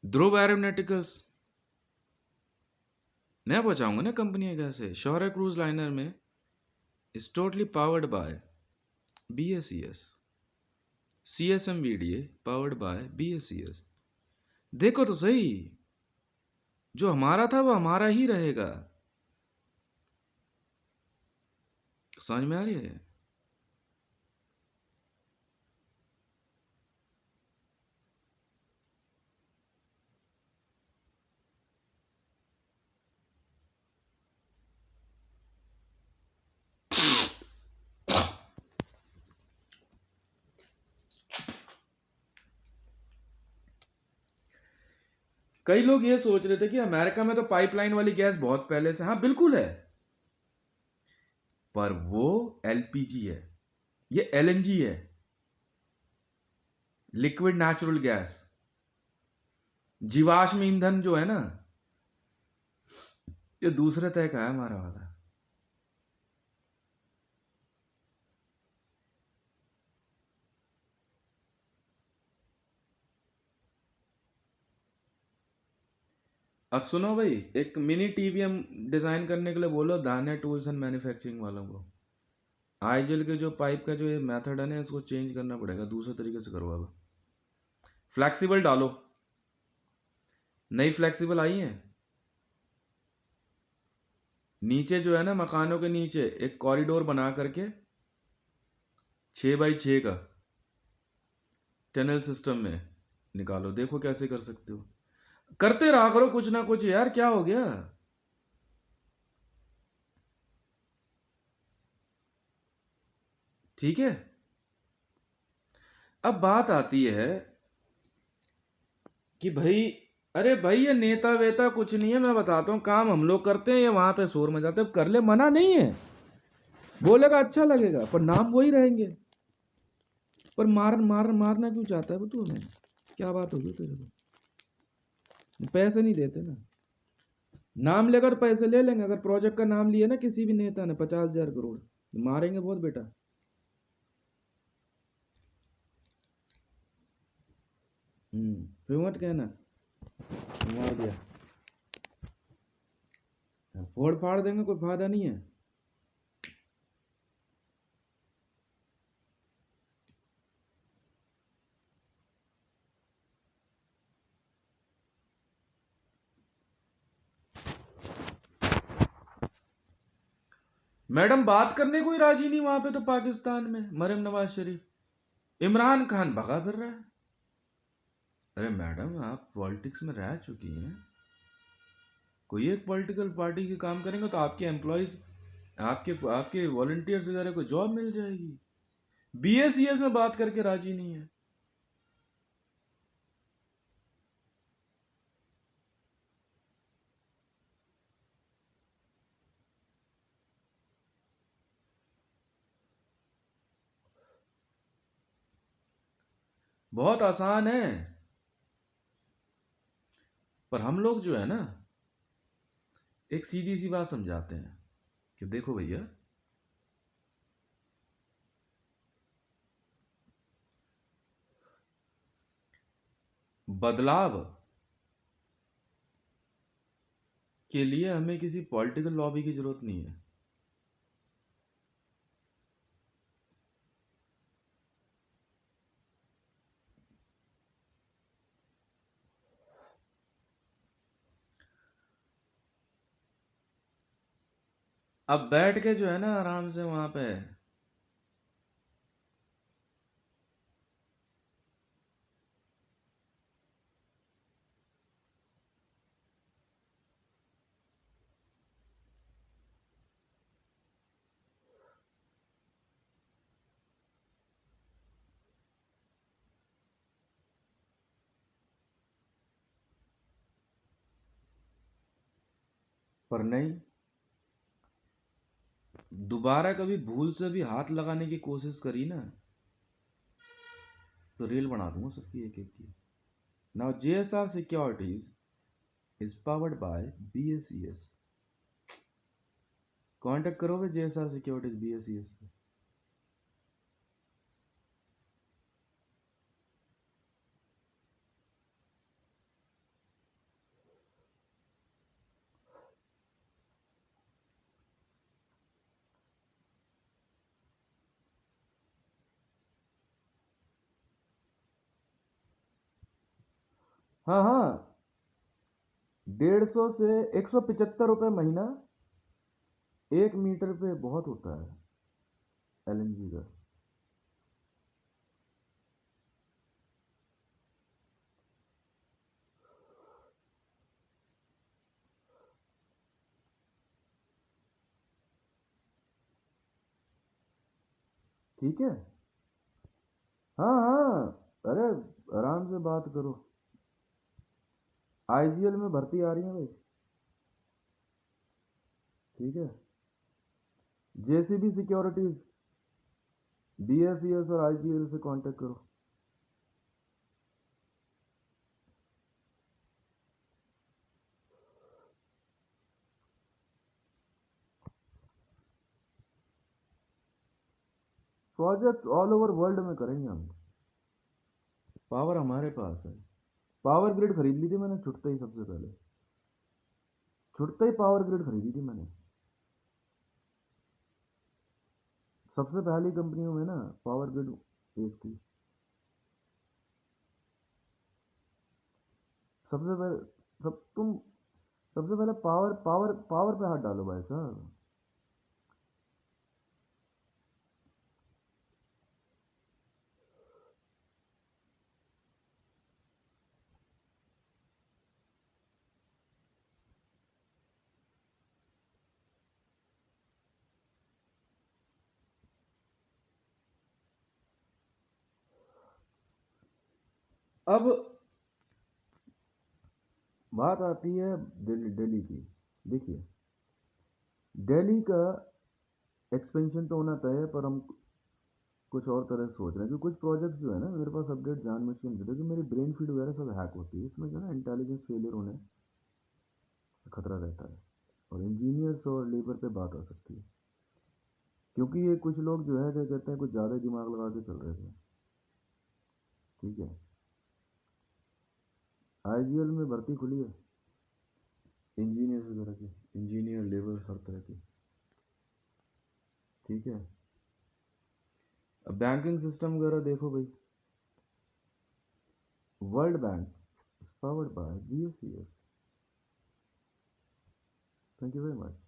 ध्रुव एरोनॉटिकल्स मैं पहुंचाऊंगा ना कंपनी है कैसे, शौर्य क्रूज लाइनर में is totally powered by BACS, CSMVDA powered by BACS। देखो तो सही, जो हमारा था वो हमारा ही रहेगा। समझ में आ रही है? कई लोग ये सोच रहे थे कि अमेरिका में तो पाइपलाइन वाली गैस बहुत पहले से, हाँ बिल्कुल है, पर वो LPG है, ये LNG है, लिक्विड नेचुरल गैस। जीवाश्म ईंधन जो है ना, ये दूसरे तय का है हमारा वाला। और सुनो भाई, एक मिनी TVM डिजाइन करने के लिए बोलो दाने टूल्स एंड मैन्युफैक्चरिंग वालों को, आईजीएल के जो पाइप का जो ये मेथड है ना, इसको चेंज करना पड़ेगा, दूसरे तरीके से करो। अब फ्लेक्सिबल डालो, नई फ्लेक्सिबल आई है। नीचे जो है ना, मकानों के नीचे एक कॉरिडोर बना करके 6x6 का टनल सिस्टम में निकालो, देखो कैसे कर सकते हो। करते रहा करो कुछ ना कुछ यार, क्या हो गया। ठीक है। अब बात आती है कि भाई, अरे भाई ये नेता वेता कुछ नहीं है, मैं बताता हूँ, काम हम लोग करते हैं, ये वहां पे शोर मचाते हैं, कर ले, मना नहीं है, बोलेगा अच्छा लगेगा, पर नाम वही रहेंगे। पर मारना क्यों चाहता है वो तू हमें? क्या बात होगी तेरे को? पैसे नहीं देते ना, नाम लेकर पैसे ले लेंगे। अगर प्रोजेक्ट का नाम लिया ना किसी भी नेता ने 50,000 करोड़, मारेंगे बहुत बेटा। फिर मत कहना मार दिया, फोड़ फाड़ देंगे, कोई फायदा नहीं है। मैडम बात करने कोई राजी नहीं वहां पे, तो पाकिस्तान में मरियम नवाज शरीफ, इमरान खान भगा फिर रहा है। अरे मैडम, आप पॉलिटिक्स में रह चुकी हैं, कोई एक पॉलिटिकल पार्टी के काम करेंगे तो आपके एम्प्लॉयज, आपके आपके वॉलंटियर्स वगैरह को जॉब मिल जाएगी। बीएसईएस में बात करके राजी नहीं है। बहुत आसान है, पर हम लोग जो है ना, एक सीधी सी बात समझाते हैं कि देखो भैया, बदलाव के लिए हमें किसी पॉलिटिकल लॉबी की जरूरत नहीं है। अब बैठ के जो है ना आराम से वहां पे, पर नहीं, दोबारा कभी भूल से भी हाथ लगाने की कोशिश करी ना, तो रेल बना दूंगा सबकी एक एक की। Now JSR securities is powered by BSES. Contact करोगे जेएसआर सिक्योरिटीज बीएसईएस से? हाँ हाँ, 150 से 175 रुपये महीना 1 मीटर पे बहुत होता है एलएनजी का। ठीक है। हाँ हाँ, अरे आराम से बात करो। आईजीएल में भर्ती आ रही है भाई। ठीक है, जेसीबी सिक्योरिटीज, बीएसईएस और आईजीएल से कांटेक्ट करो। प्रोजेक्ट ऑल ओवर वर्ल्ड में करेंगे हम, पावर हमारे पास है। पावर ग्रिड खरीद ली थी मैंने छुटते ही, सबसे पहले छुटते ही पावर ग्रिड खरीदी थी मैंने। सबसे पहली कंपनियों में ना पावर ग्रिड एक थी। सबसे पहले तुम सबसे पहले पावर पावर पावर पे हाथ डालो भाई साहब। अब बात आती है दिल्ली की। देखिए, दिल्ली का एक्सपेंशन तो होना तय है, पर हम कुछ और तरह से सोच रहे हैं कि कुछ प्रोजेक्ट्स जो है ना, मेरे पास अपडेट जान मशीन दे दो कि मेरी ब्रेन फीड वगैरह सब हैक होती है, इसमें जो है ना इंटेलिजेंस फेलियर होने का खतरा रहता है और इंजीनियर्स और लेबर पे बात आ सकती है। क्योंकि ये कुछ लोग जो है क्या कहते हैं, कुछ ज़्यादा दिमाग लगा के चल रहे थे। ठीक है, आईजीएल में भर्ती खुली है इंजीनियर वगैरह की, इंजीनियर लेबर हर तरह की। ठीक है, अब बैंकिंग सिस्टम वगैरह देखो भाई, world bank powered by BSES। Thank you very much.